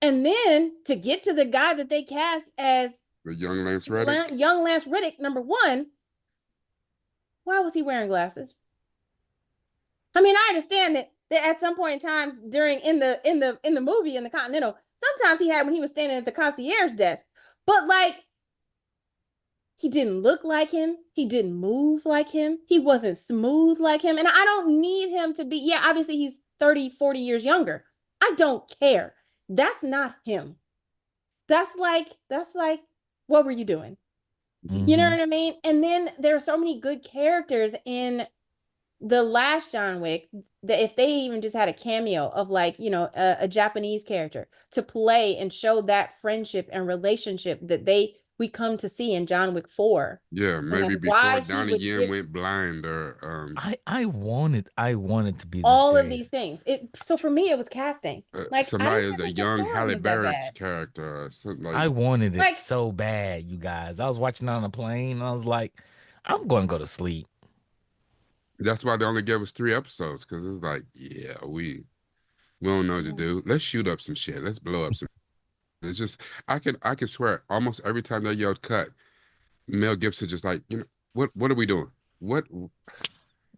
and then to get to the guy that they cast as The young Lance Reddick. young Lance Reddick, number one, why was he wearing glasses? I mean, I understand that at some point in time during in the movie in the Continental, sometimes he had when he was standing at the concierge desk, but like he didn't look like him, he didn't move like him, he wasn't smooth like him, and I don't need him to be. Yeah, obviously he's 30, 40 years younger. I don't care. That's not him. That's like what were you doing? You know what I mean? And then there are so many good characters in the last John Wick that if they even just had a cameo of like, you know, a Japanese character to play and show that friendship and relationship that we come to see in John Wick 4. Yeah, And maybe like before why he Donnie would Yen give went blind, or I wanted to be the all of series. these things. So for me, it was casting. Like I somebody didn't as a think the young story Halle was that Berry bad. character, or something I like. wanted it Like so bad, you guys. I was watching it on a plane and I was like, I'm going to go to sleep. That's why they only gave us 3 episodes, because it's like, yeah, we don't know what to do. Let's shoot up some shit. Let's blow up some. It's just I can swear almost every time they yelled cut, Mel Gibson just like, you know, what are we doing? What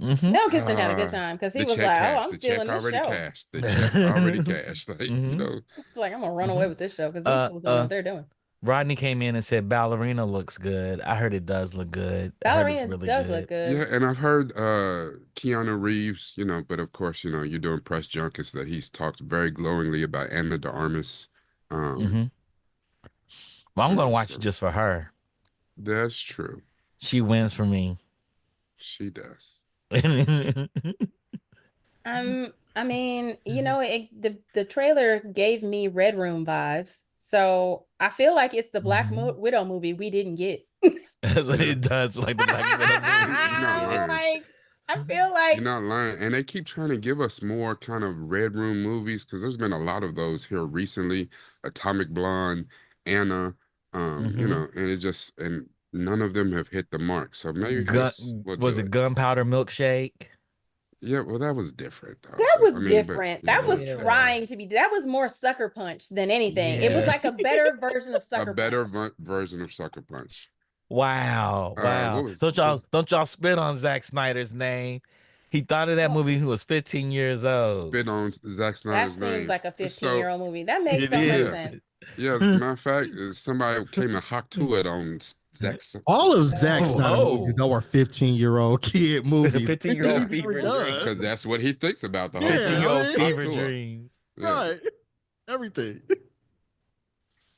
Mel Gibson had a good time because he the was check like, "Oh, cashed. I'm The stealing check this already show." cashed. The check already cashed. Like, you know. It's like I'm gonna run away with this show because these fools don't know what they're doing. Rodney came in and said Ballerina looks good. I heard it does look good. I heard it's Ballerina really does good. look good. Yeah, and I've heard Keanu Reeves, but of course, you're doing press junkets that he's talked very glowingly about Anna de Armas. Hmm. Well, I'm gonna watch it So just for her. that's true. She wins for me. She does. I mean, the trailer gave me Red Room vibes. So I feel like it's the Black Widow movie we didn't get. It does like the Black Widow movie. You're not lying. Like, I feel You're like not lying. And they keep trying to give us more kind of Red Room movies because there's been a lot of those here recently. Atomic Blonde, Anna, Hmm. and none of them have hit the mark. So maybe this will Was do it it. Gunpowder Milkshake? Yeah, well, that was different though. that But was I mean, but different. That yeah, was Yeah. trying to be, that was more Sucker Punch than anything. It was Yeah. like a better version of a Sucker better Punch. version of Sucker Punch. Wow. What Wow. was Don't y'all was don't y'all spit on Zack Snyder's name. He thought of that Well, movie when he was 15 years old. spit on Zack that Snyder's seems name? like a 15-year-old So year old movie. That makes It so much yeah, is. sense. yeah. As a matter of fact, somebody came and hocked to it on All of Zack Snyder movies Whoa. though are 15-year-old kid movies. 15-year-old Yeah, He fever does. because dream. that's what he thinks about the whole thing. 15-year-old Yeah, I mean, Hawk fever Tuah. dream. Yeah. right. Everything.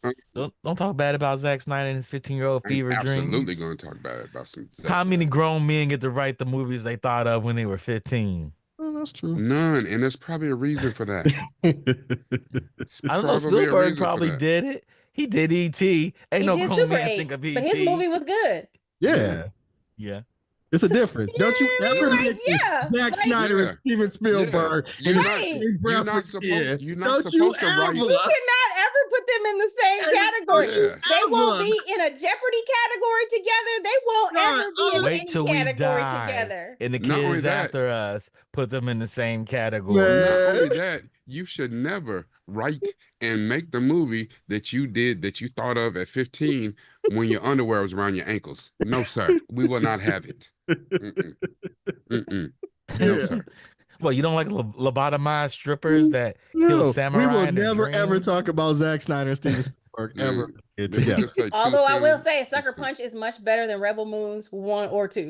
Uh, Don't talk bad about Zack Snyder and his 15-year-old I'm fever absolutely dreams. going to talk about some Zack How many Snyder. grown men get to write the movies they thought of when they were 15? Oh, that's true. None, and there's probably a reason for that. It's I don't know. probably a Spielberg reason for probably that. did it. He did E.T. Ain't He no did grown Super man think 8, of but his E.T. movie was good. Yeah, Yeah. Yeah. It's a difference. You know Don't you what I ever mean? Like, mention yeah, Zack like, Snyder and yeah, Steven yeah. Spielberg in You're the not right. same you're breath not again. supposed you're not Don't you supposed to ever. write. You cannot ever put them in the same Don't category. you Yeah, They won't ever. be in a Jeopardy category together. They won't God, ever be in Wait any till we category die together. and the not only kids that, after us put them in the same not category. man. only that, you should never write and make the movie that you did that you thought of at 15 when your underwear was around your ankles. No, sir, we will not have it. Mm-mm, mm-mm. No, Yeah. sir. Well, you don't like lobotomized strippers that kill No, we samurai will in their never ever dreams? talk about Zack Snyder and Steven Spielberg ever Man, did he together. just say too Although I will soon? say Too Sucker soon. Punch is much better than Rebel Moon's 1 or 2.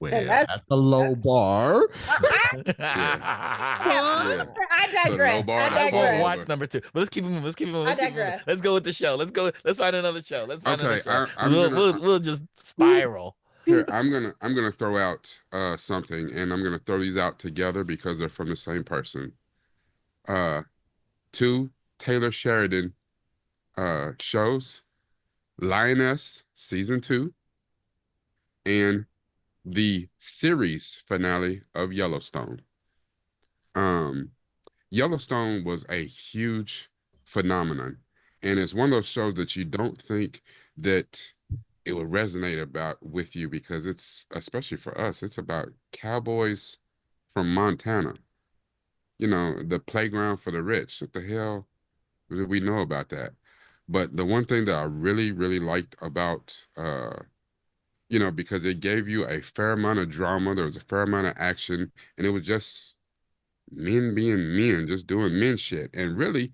And Well, that's a low bar. Yeah, yeah. I The low digress. bar, I that's I low won't digress. over. watch number 2. But let's keep it moving. Let's keep it moving. I Let's keep it moving. digress. Let's go with the show. Let's go. Let's find another show. Let's find another Okay, show. I'm gonna We'll just spiral. here. I'm gonna throw out something, and I'm gonna throw these out together because they're from the same person. Uh, two Taylor Sheridan shows, Lioness season 2, and the series finale of Yellowstone. Um, Yellowstone was a huge phenomenon, and it's one of those shows that you don't think that it would resonate about with you because it's, especially for us, it's about cowboys from Montana. The playground for the rich. What the hell do we know about that? But the one thing that I really, really liked about because it gave you a fair amount of drama, there was a fair amount of action, and it was just men being men, just doing men shit. And really,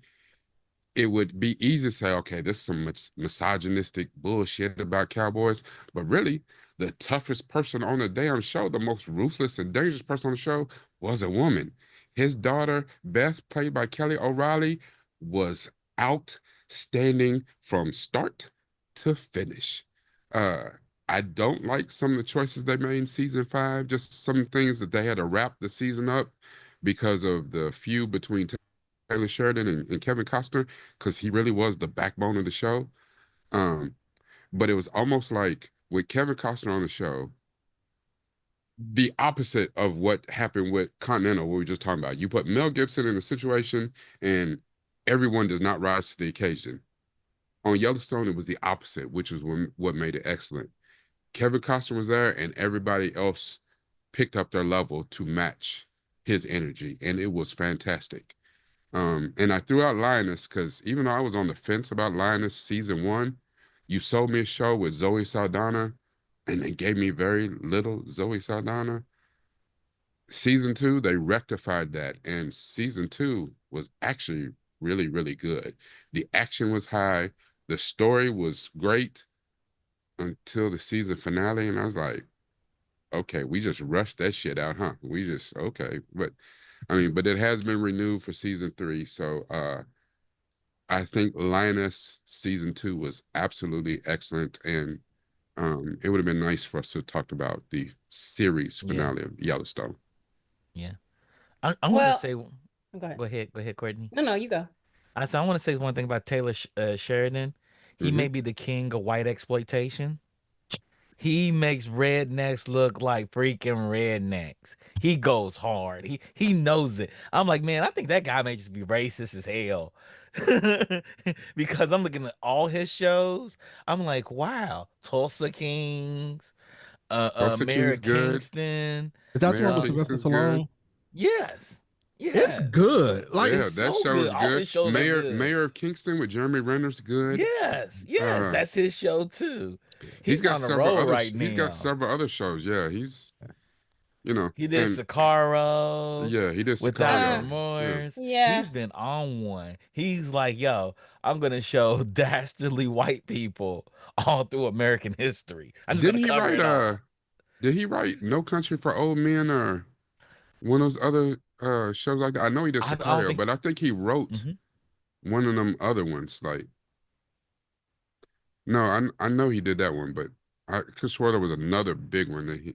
it would be easy to say, okay, this is some misogynistic bullshit about cowboys. But really, the toughest person on the damn show, the most ruthless and dangerous person on the show, was a woman. His daughter, Beth, played by Kelly O'Reilly, was outstanding from start to finish. Uh, I don't like some of the choices they made in season 5, just some things that they had to wrap the season up because of the feud between Taylor Sheridan and Kevin Costner, because he really was the backbone of the show. Um, but it was almost like with Kevin Costner on the show, the opposite of what happened with Continental, what we were just talking about. You put Mel Gibson in a situation and everyone does not rise to the occasion. On Yellowstone, it was the opposite, which was what made it excellent. Kevin Costner was there and everybody else picked up their level to match his energy, and it was fantastic. And I threw out Lioness because even though I was on the fence about Lioness season 1, you sold me a show with Zoe Saldana, and they gave me very little Zoe Saldana. Season 2, they rectified that, and season 2 was actually really, really good. The action was high. The story was great until the season finale, and I was like, okay, we just rushed that shit out, huh? We just okay, but I mean, but it has been renewed for season 3, so I think Linus season 2 was absolutely excellent, and it would have been nice for us to talk about the series Yeah. finale of Yellowstone. Yeah. I want to Well, say, go ahead. go ahead, Courtney. No, you go. I want to say one thing about Taylor Sheridan. He Mm-hmm. may be the king of white exploitation. He makes rednecks look like freaking rednecks. He goes hard. He knows it. I'm like, man, I think that guy may just be racist as hell. Because I'm looking at all his shows. I'm like, wow, Tulsa Kings, Tulsa Mayor King's good. Kingston. Is that the Mayor one with Uh, Sylvester Kingston's good. Stallone? yes, It's yes, good. Like Yeah, it's that so show good. is All good. his shows are good. Mayor of Kingston with Jeremy Renner's good. Yes, Uh, that's his show too. he's He's got on the several road other. right He's got now. several other shows. Yeah, he's He did and Sicaro, yeah, he did Without Sicario. Yeah, Remorse. Yeah. He's been on one. He's like, yo, I'm gonna show dastardly white people all through American history. I'm just gonna didn't he cover write? it all. Did he write No Country for Old Men or one of those other shows like that? I know he did I don't Sicario, think. but I think he wrote Mhm. one of them other ones. Like, no, I know he did that one, but I could swear there was another big one that he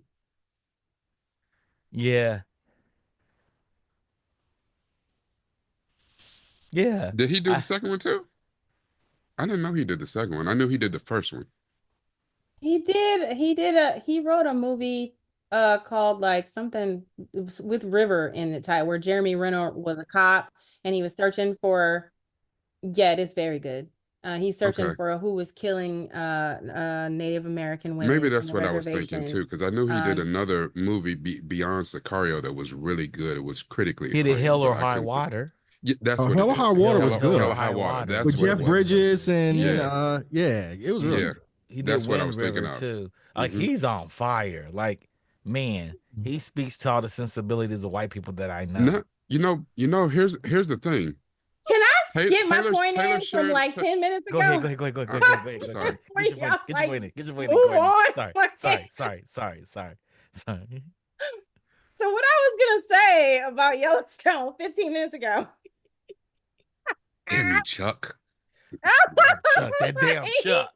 Yeah, yeah. did. He do the I second one too? I didn't know he did the second one. I knew he did the first one. He wrote a movie called like something, it was with River in the title, where Jeremy Renner was a cop and he was searching for, yeah, it is very good. He's searching Okay. for who was killing Native American Maybe women on that's the what I was thinking reservation. too, because I knew he did Um, another movie beyond Sicario that was really good. It was critically He did acclaimed, Hell but or I High couldn't think. Water. Yeah, that's Oh, what it Hell or High is. Water Hell was or Hell or good High High Water. Water That's with what Jeff it was was. so Bridges good. and Yeah, yeah, it was really yeah. good. He did That's what I Wind was thinking River of. too. Like Hmm. he's on fire. Like, man, he speaks to all the sensibilities of white people that I know. No, here's the thing. can I get my Taylor point Taylor in from shared. like 10 minutes Go ahead, ago? go ahead, go ahead, go ahead, go Uh, ahead, go ahead, go ahead, go ahead. sorry. Before Get your point, y'all get your like point in, get your point in, move Courtney. on. Sorry, Like, sorry. so what I was gonna say about Yellowstone 15 minutes ago. Damn you, Chuck. Damn Chuck, that damn Chuck.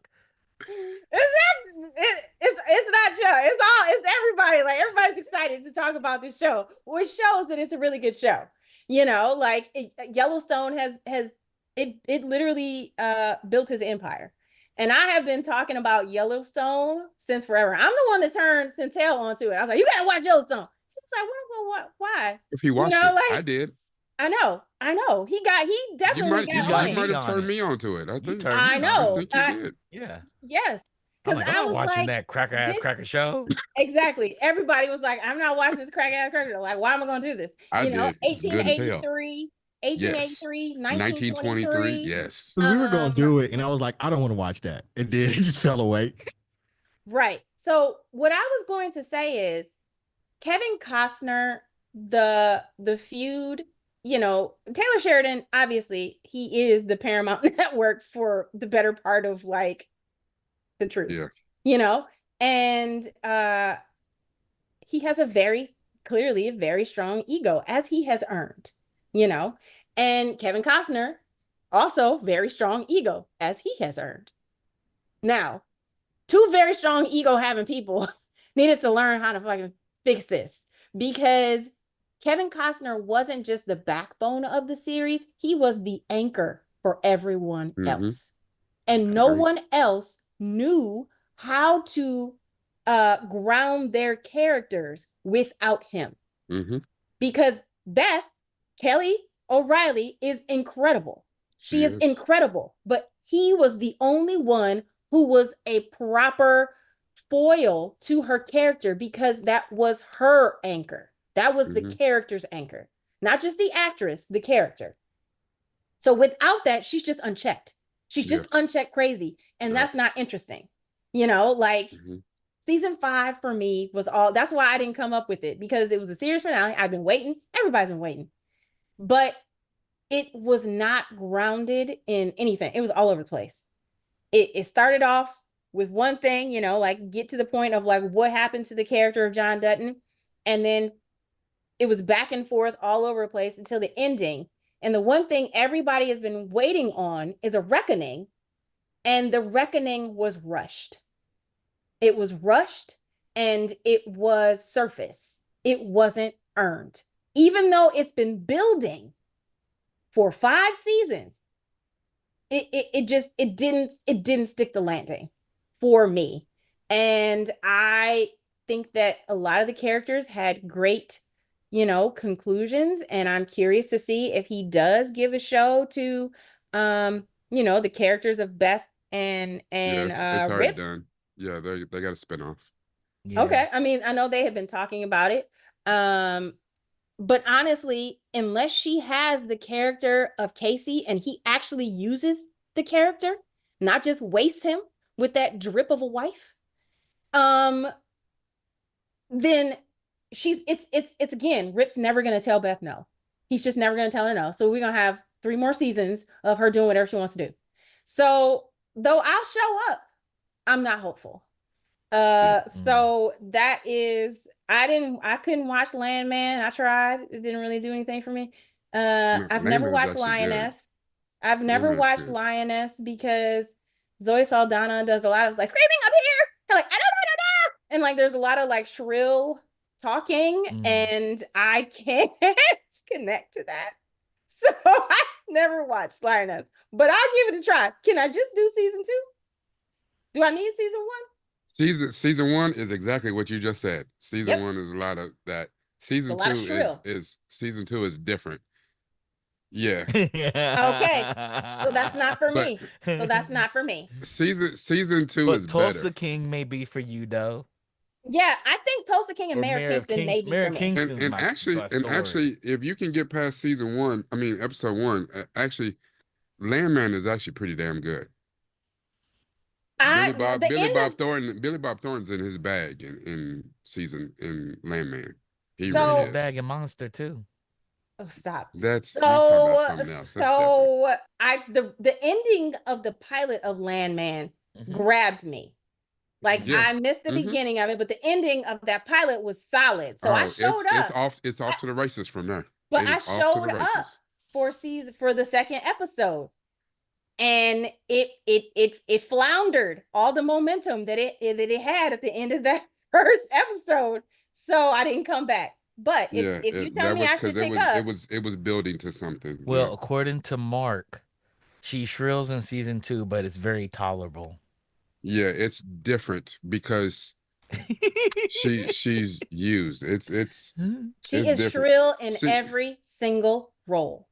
It's not Joe. It's everybody. Like everybody's excited to talk about this show, which shows that it's a really good show. Like Yellowstone has it literally built his empire. And I have been talking about Yellowstone since forever. I'm the one that turned Centel onto it. I was like, you gotta watch Yellowstone. He's like, what? Why? If he watched it, I Like did. I know. He definitely You got got You on might it. me have on turned it. me onto it. You turned I me on I it. know. think you did. Yeah. Yes. I'm Because like, I'm I not was watching like, that cracker ass this cracker show. exactly. Everybody was like, I'm not watching this crack ass cracker. Like, why am I gonna do this? I did. It's good as hell. 1883, Yes. 1883, 1923. 1923. Yes. Because we were gonna do it, and I was like, I don't want to watch that. It did. It just fell away. Right. So what I was going to say is Kevin Costner, the feud, Taylor Sheridan, obviously, he is the Paramount Network for the better part of like the truth. Yeah. And he has clearly a very strong ego, as he has earned, and Kevin Costner also very strong ego, as he has earned. Now, two very strong ego having people needed to learn how to fucking fix this, because Kevin Costner wasn't just the backbone of the series, he was the anchor for everyone else. And no one else knew how to ground their characters without him. Because Beth, Kelly O'Reilly, is incredible. She is incredible, but he was the only one who was a proper foil to her character, because that was her anchor. That was the character's anchor, not just the actress, the character. So without that, she's just unchecked. She's just unchecked crazy. And that's not interesting. Season 5 for me was all, that's why I didn't come up with it, because it was a series finale. I've been waiting. Everybody's been waiting. But it was not grounded in anything. It was all over the place. it started off with one thing, you know, like get to the point of like what happened to the character of John Dutton, and then it was back and forth all over the place until the ending. And the one thing everybody has been waiting on is a reckoning, and the reckoning was rushed. It was rushed and it was surface. It wasn't earned. Even though it's been building for 5 seasons, it didn't stick the landing for me. And I think that a lot of the characters had great, you know, conclusions, and I'm curious to see if he does give a show to you know, the characters of Beth and it's already Rip. done. Yeah, they got a spinoff. Yeah. Okay. I mean, I know they have been talking about it. But honestly, unless she has the character of Casey and he actually uses the character, not just wastes him with that drip of a wife, um, then it's again, Rip's never gonna tell Beth no. He's just never gonna tell her no. So we're gonna have 3 more seasons of her doing whatever she wants to do. So though I'll show up, I'm not hopeful. So that is, I couldn't watch Landman. I tried. It didn't really do anything for me. No, I've never Landman's watched actually good. Lioness. I've never Landman's watched good. Lioness because Zoe Saldana does a lot of like screaming up here. And like, I don't know. And like there's a lot of like shrill talking, and I can't connect to that. So I never watched Lioness, but I'll give it a try. Can I just do season 2? Do I need season 1? Season 1 is exactly what you just said. Season Yep. 1 is a lot of that. It's Season a lot of 2 shrill. is season 2 is different. Yeah. Okay. So that's not for But me. So that's not for me. season 2 But is Tulsa better. King may be for you though. Yeah, I think Tulsa King and Or Mayor Mayor of Kingston may be Mayor for of me. Kingston's And my actually, story. if you can get past season 1, I mean episode 1, actually, Landman is actually pretty damn good. The end of Billy Bob Thornton's in his bag in Landman. He He's in really his so is. bag of monster too. oh stop. That's you talking about something else. That's different. So I the ending of the pilot of Landman grabbed me. Like Yeah. I missed the beginning of it, but the ending of that pilot was solid. So I showed up. It's off to the races from there. But It I is off to showed the up races. for the second episode, and it floundered all the momentum that it had at the end of that first episode. So I didn't come back. But if you tell that me was I because should pick up, it was building to something. Well, Yeah. according to Mark, she shrills in season 2, but it's very tolerable. Yeah, it's different because she's used. she it's is different. shrill in See, every single role.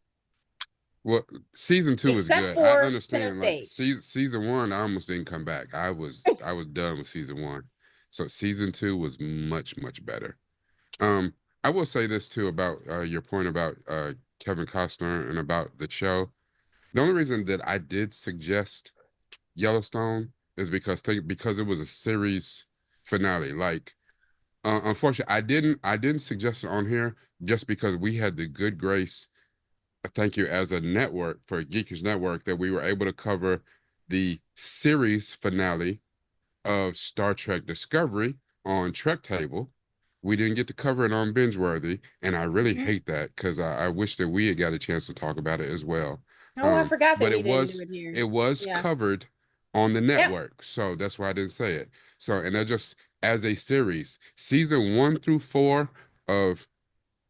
well, season 2 is Except good. I for Center understand. Like Stage. season 1, I almost didn't come back. I was done with season 1. So season 2 was much better. I will say this too about your point about Kevin Costner and about the show. The only reason that I did suggest Yellowstone is because it was a series finale. Like, unfortunately, I didn't suggest it on here just because we had the good grace. Thank you as a network for Geekish Network that we were able to cover the series finale of Star Trek Discovery on Trek Table. We didn't get to cover it on BingeWorthy, and I really hate that because I wish that we had got a chance to talk about it as well. Oh, I forgot that But we didn't do it here. it was Yeah. covered on the Yep. network, so that's why I didn't say it. So, and that just as a series, season 1 through 4 of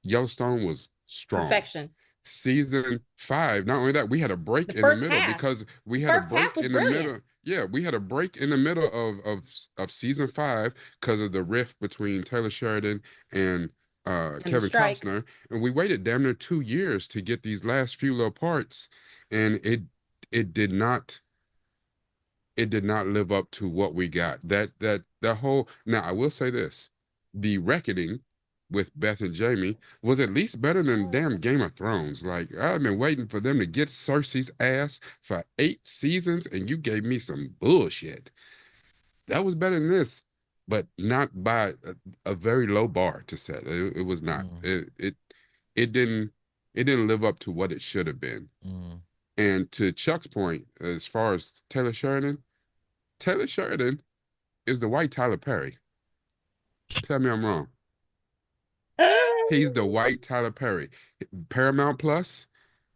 Yellowstone was strong. Perfection. Season 5, not only that, we had a break The in the first middle half. because we had a First half break was in the brilliant. middle. Yeah, we had a break in the middle of season 5 because of the rift between Taylor Sheridan and And the Kevin strike. Costner, and we waited damn near 2 years to get these last few little parts, and it did not live up to what we got. That whole, now I will say this, the reckoning with Beth and Jamie was at least better than damn Game of Thrones. Like, I've been waiting for them to get Cersei's ass for 8 seasons, and you gave me some bullshit. That was better than this, but not by a very low bar to set. It was not. It didn't live up to what it should have been. And to Chuck's point, as far as Taylor Sheridan, Taylor Sheridan is the white Tyler Perry. Tell me I'm wrong. He's the white Tyler Perry. Paramount Plus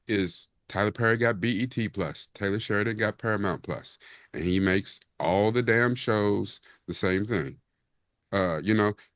is Tyler Perry got BET Plus. Taylor Sheridan got Paramount Plus, and he makes all the damn shows the same thing.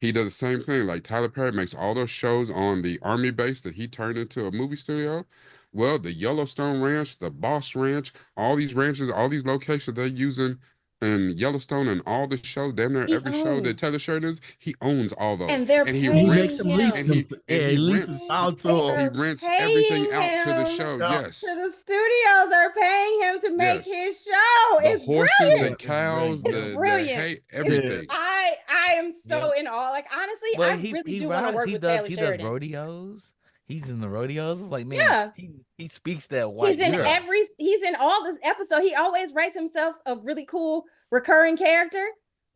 He does the same thing. Like Tyler Perry makes all those shows on the army base that he turned into a movie studio. Well, the Yellowstone Ranch, the Boss Ranch, all these ranches, all these locations they're using in Yellowstone and all the shows, damn near He every show that owns. Taylor Sheridan is, he owns all those. And they're And And he makes paying them and lease him. them. he He leases rents out to They them. he are rents everything paying out to the him. show. Yeah. Yes. The studios are paying him to make Yes. his show. The It's horses, brilliant. the cows, It's the brilliant. hay, everything. I am so in awe. Like honestly, But I really he do want to rides. work with Taylor He does Sheridan. rodeos. He's in the rodeos. It's like, man, Yeah. he speaks that white He's in style. he's in all this episode. He always writes himself a really cool recurring character.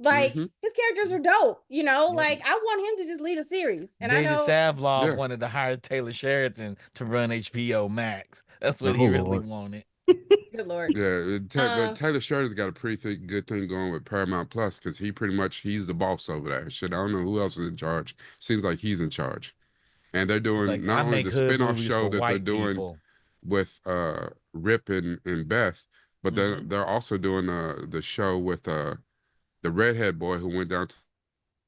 Like his characters are dope, like I want him to just lead a series. And I Jaden know Savlov wanted to hire Taylor Sheridan to run HBO Max. That's what he really wanted. good Lord. Yeah, but Taylor Sheridan's got a pretty good thing going with Paramount Plus because he's the boss over there. Shit, I don't know who else is in charge. Seems like he's in charge. And they're doing like, not I only make the hood spinoff movies show for that they're white doing people. with Rip and Beth, but they're also doing the show with the redhead boy who went down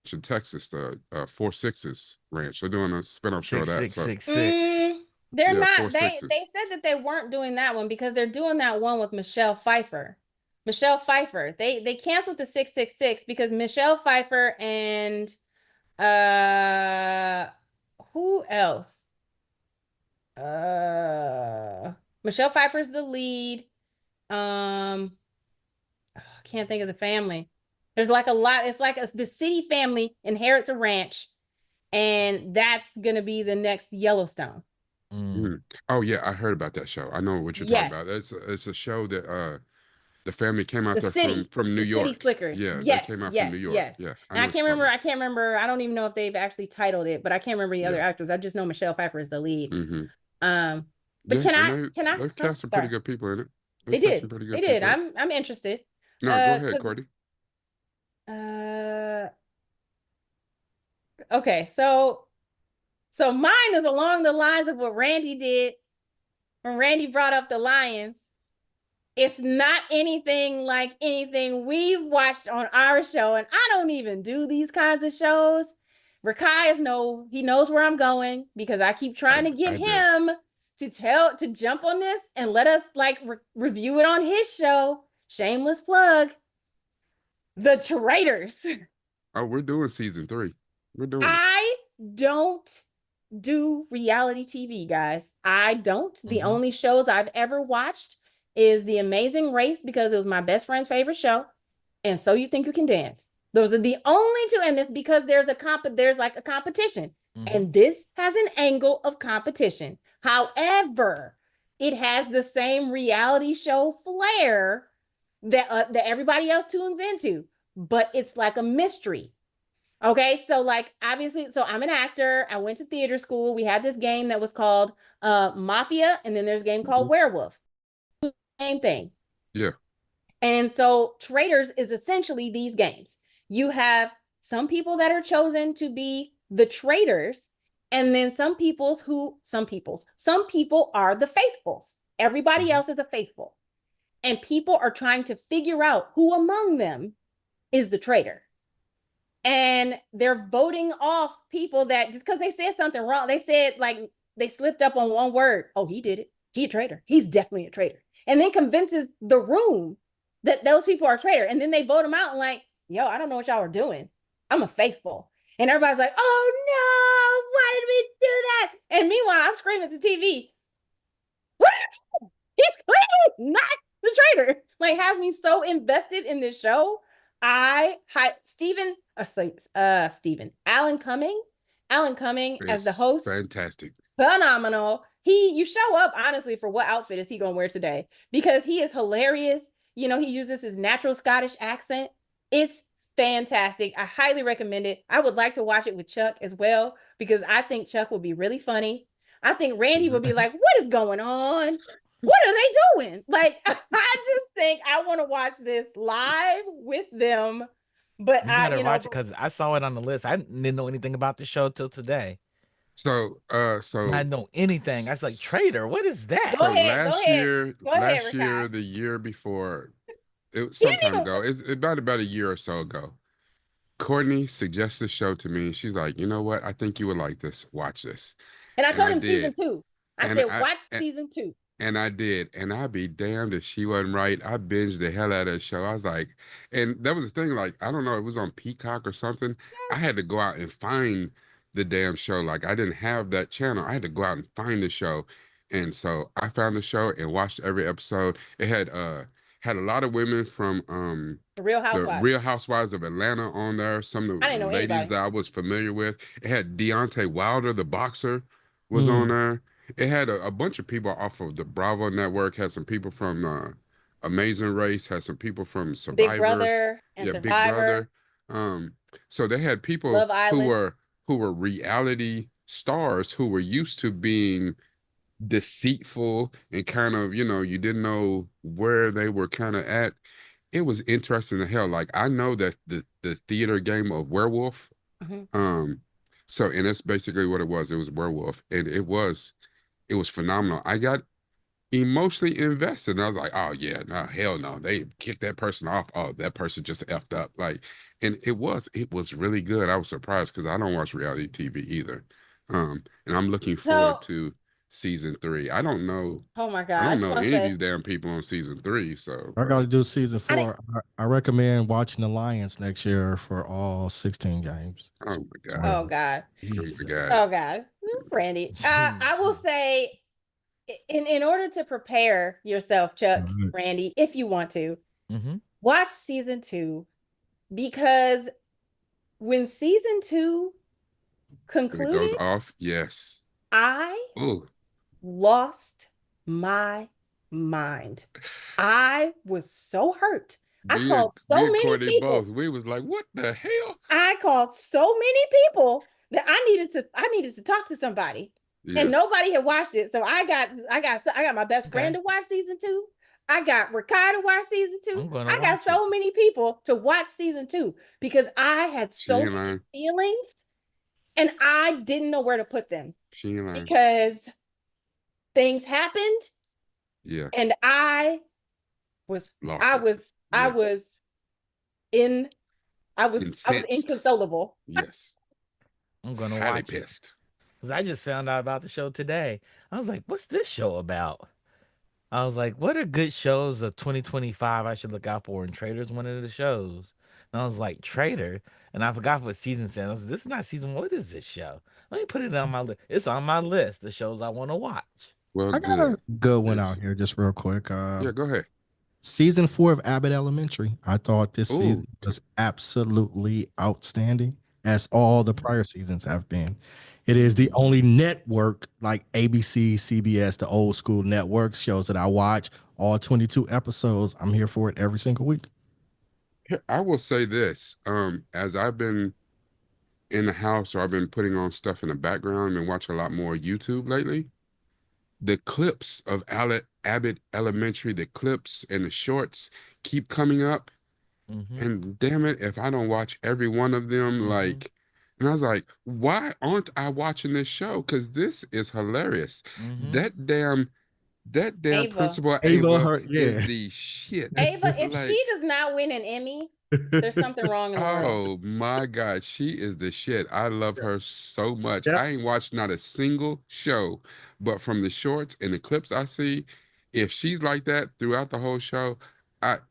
to Texas, the 4-6's ranch. They're doing a spinoff show of that. 666. They're Yeah, not. 4 They 6s. said that they weren't doing that one because they're doing that one with Michelle Pfeiffer. Michelle Pfeiffer. They canceled the 666 because Michelle Pfeiffer and who else? Michelle Pfeiffer's the lead. I can't think of the family. There's like a lot. It's like the City family inherits a ranch, and that's gonna be the next Yellowstone. Oh yeah, I heard about that show. I know what you're talking about. It's a show that the family came out there from New York. City Slickers. Yeah, yes, they came out yes, from New York. Yes. Yeah, and I can't remember. I don't even know if they've actually titled it, but I can't remember the other actors. I just know Michelle Pfeiffer is the lead. But can I? They've cast some pretty good people in it. They did. They did. I'm interested. No, go ahead, Cordy. Okay, so mine is along the lines of what Randy did when Randy brought up the Lions. It's not anything like anything we've watched on our show, and I don't even do these kinds of shows. Rakai he knows where I'm going because I keep trying to get him to jump on this and let us review it on his show. Shameless plug. The Traitors. Oh, we're doing season 3. We're doing I don't do reality TV, guys. I don't. The only shows I've ever watched is The Amazing Race because it was my best friend's favorite show, and So You Think You Can Dance. Those are the only two, and it's because there's a competition, and this has an angle of competition. However, it has the same reality show flair that everybody else tunes into, but it's like a mystery. Okay, so obviously, so I'm an actor. I went to theater school. We had this game that was called Mafia, and then there's a game called Werewolf. Same thing. Yeah. And so Traitors is essentially these games. You have some people that are chosen to be the traitors, and then some people are the faithfuls. Everybody else is a faithful. And people are trying to figure out who among them is the traitor. And they're voting off people that just because they said something wrong, they said they slipped up on one word. Oh, he did it. He a traitor. He's definitely a traitor. And then convinces the room that those people are a traitor. And then they vote them out and yo, I don't know what y'all are doing. I'm a faithful. And everybody's like, oh no, why did we do that? And meanwhile, I'm screaming at the TV. What? He's clearly not the traitor. Has me so invested in this show. Alan Cumming as the host. Fantastic. Phenomenal. You show up honestly for what outfit is he gonna wear today, because he is hilarious. He uses his natural Scottish accent. It's fantastic. I highly recommend it. I would like to watch it with Chuck as well, because I think Chuck would be really funny. I think Randy would be like, what is going on? What are they doing? Like, I just think I want to watch this live with them. But You gotta watch it because I saw it on the list. I didn't know anything about the show till today. So, I didn't know anything. I was like, Trader, what is that? go so ahead, go ahead, go ahead, last Rakai. year, the year before, it was He some didn't time even. ago. It's about a year or so ago. Courtney suggested the show to me. She's like, you know what? I think you would like this. Watch this. And I And told I him season did. 2. I And said, I watch season 2. and I did. And I'd be damned if she wasn't right. I binged the hell out of that show. I was like, and that was the thing, like, I don't know, it was on Peacock or something. I had to go out and find the damn show. Like I didn't have that channel. I had to go out and find the show. And so I found the show and watched every episode. It had a lot of women from The Real the Housewives. Real Housewives of Atlanta on there. Some of I the didn't know ladies anybody. that I was familiar with. It had Deontay Wilder, the boxer, was on Mm. there. It had a bunch of people off of the Bravo network, had some people from Amazing Race, had some people from Big Survivor, Brother and yeah, Big Survivor, Brother. So they had people Love Island. who were reality stars who were used to being deceitful and kind of, you didn't know where they were kind of at. It was interesting to hell. Like I know that the theater game of werewolf, Mm-hmm. so and that's basically what it was. It was werewolf, and it was phenomenal. I got emotionally invested. And I was like, oh yeah, no, hell no. They kicked that person off. Oh, that person just effed up. Like, and it was really good. I was surprised because I don't watch reality TV either. And I'm looking forward So, to season 3. I don't know. oh my I God, I don't just know want to any of say, these damn people on season 3. So, I got to do season I didn't. 4. I recommend watching the Lions next year for all 16 games. oh my God. Oh God, Oh my God. oh God, Randy. I will say, in order to prepare yourself, Chuck, Mhm. Randy, if you want to Mm-hmm. watch season 2, because when season 2 When it goes concluded, off, yes. I Oh, lost my mind. I was so hurt. I me called so and many Courtney people. both. We was like, what the hell? I called so many people that I needed to talk to somebody. Yeah. And nobody had watched it. So I got my best friend to watch season 2. I got Rakai to watch season 2. I'm gonna I got watch it. so many people to watch season 2 because I had She so ain't many lying. feelings and I didn't know where to put them She ain't lying. because things happened Yeah. and was Lost I it. was I Yeah. was in I was Incensed. inconsolable. Yes. I'm gonna Highly watch it pissed. because I just found out about the show today. I was like, "What's this show about?" I was like, "What are good shows of 2025 I should look out for?" And Trader's one of the shows. And I was like, "Trader," and I forgot what season said. I was like, "This is not season 1. What is this show?" Let me put it on my list. It's on my list. The shows I want to watch. Well, I got a good. good one It's, out here, just real quick. yeah, go ahead. Season 4 of Abbott Elementary. I thought this Oh, season was absolutely outstanding, as all the Mhm. prior seasons have been. It is the only network like ABC, CBS, the old school network shows that I watch. All 22 episodes. I'm here for it every single week. I will say this. As I've been in the house or I've been putting on stuff in the background and watching a lot more YouTube lately, the clips of Abbott Elementary, the clips and the shorts keep coming up. Mm-hmm. And damn it, if I don't watch every one of them, Mm-hmm. and I was like, why aren't I watching this show? Because this is hilarious. Mm-hmm. That damn, that damn Ava. principal Ava, Ava her, is yeah. the shit. Ava, if Like, she does not win an Emmy, there's something wrong in the world. oh my God, she is the shit. I love her so much. Yep. I ain't watched not a single show, but from the shorts and the clips I see, if she's like that throughout the whole show,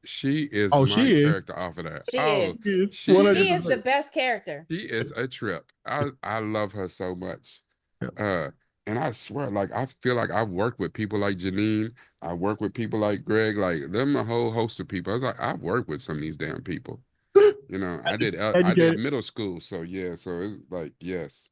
she is Oh, my she is. character off of that. She is. Oh, She is she She is is the 100%. best character. she is a trip. I love her so much. Yep. And I swear, like I feel like I've worked with people like Janine. I work with people like Greg, like them a whole host of people. I was like, I've worked with some of these damn people. I did Educated. middle school, so yeah, so it's like yes.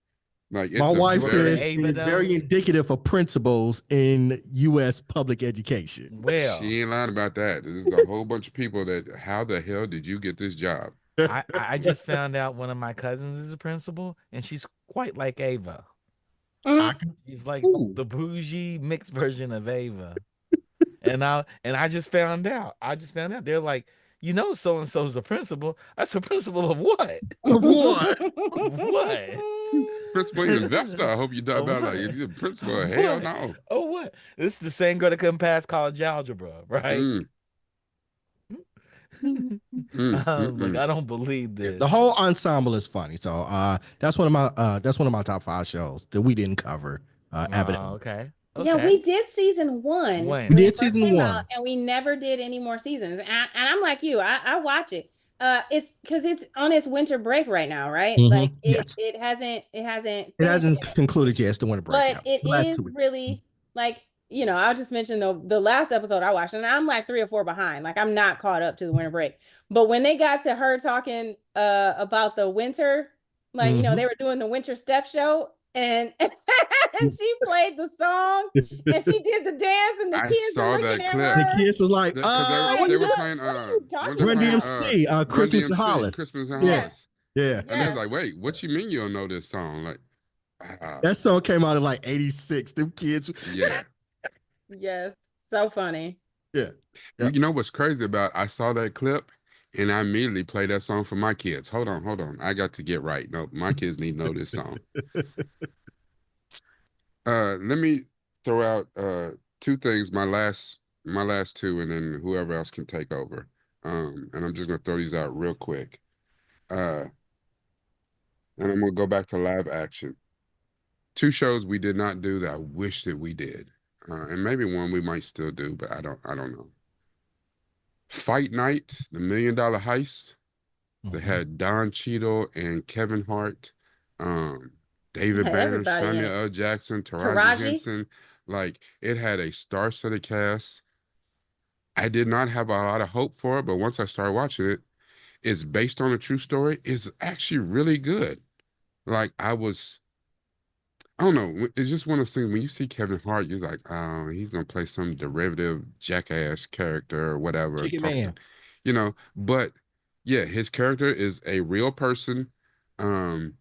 Like My it's a wife You work with very says it Ava is though? very indicative of principals in U.S. public education. Well, she ain't lying about that. There's a whole bunch of people that how the hell did you get this job? I just found out one of my cousins is a principal, and she's quite like Ava. Mm. I can, She's like ooh, the bougie mixed version of Ava. and I just found out. They're like, so and so's the principal. I said, principal of what? Of what? Of what? Principal investor. I hope you talk Of about like what? you're the principal. Of Hell what? no. Oh what? This is the same girl that couldn't pass college algebra, right? Mm, mm, mm, I was like, mm. I don't believe The this. whole ensemble is funny. So that's one of my top 5 shows that we didn't cover. Abbott. Oh, okay. Yeah, Okay. we did season 1 We When? when it did first season came 1. out, and we never did any more seasons. And I'm like you, I watch it. It's because it's on its winter break right now, right? Like Yes. it hasn't It finished hasn't yet. concluded yet. It's the winter break. But Yeah. it The last is 2 weeks. really like, I'll just mention the last episode I watched, and I'm like 3 or 4 behind. Like I'm not caught up to the winter break. But when they got to her talking about the winter, like, they were doing the winter step show, and and she played the song and she did the dance, and the I kids are saw looking that at clip The her. kids was like, because Like, they were what playing are you weren't talking they Run playing about? DMC, Run Christmas in DMC Holland. Christmas in Yeah. Hollis. Yeah. And they was Yeah. like, wait, what you mean you don't know this song? Like, That song came out in like 86. Them kids. yeah. Yes. So funny. Yeah. You know what's crazy about I saw that clip and I immediately played that song for my kids. Hold on. I got to get right. No, my kids need to know this song. Let me throw out 2 things, my last 2, and then whoever else can take over. And I'm just gonna throw these out real quick. And I'm gonna go back to live action. 2 shows we did not do that I wish that we did. And maybe one we might still do, but I don't know. Fight Night, the $1 Million Heist. They had Don Cheadle and Kevin Hart, David Had Banner, everybody in Samuel it. L. Jackson, Taraji Taraji. Henson. Like it had a star-studded cast. I did not have a lot of hope for it, but once I started watching it, it's based on a true story. It's actually really good. Like I don't know. It's just one of those things when you see Kevin Hart, you're like, oh, he's gonna play some derivative jackass character or whatever. Chicken Man. But yeah, his character is a real person. Um,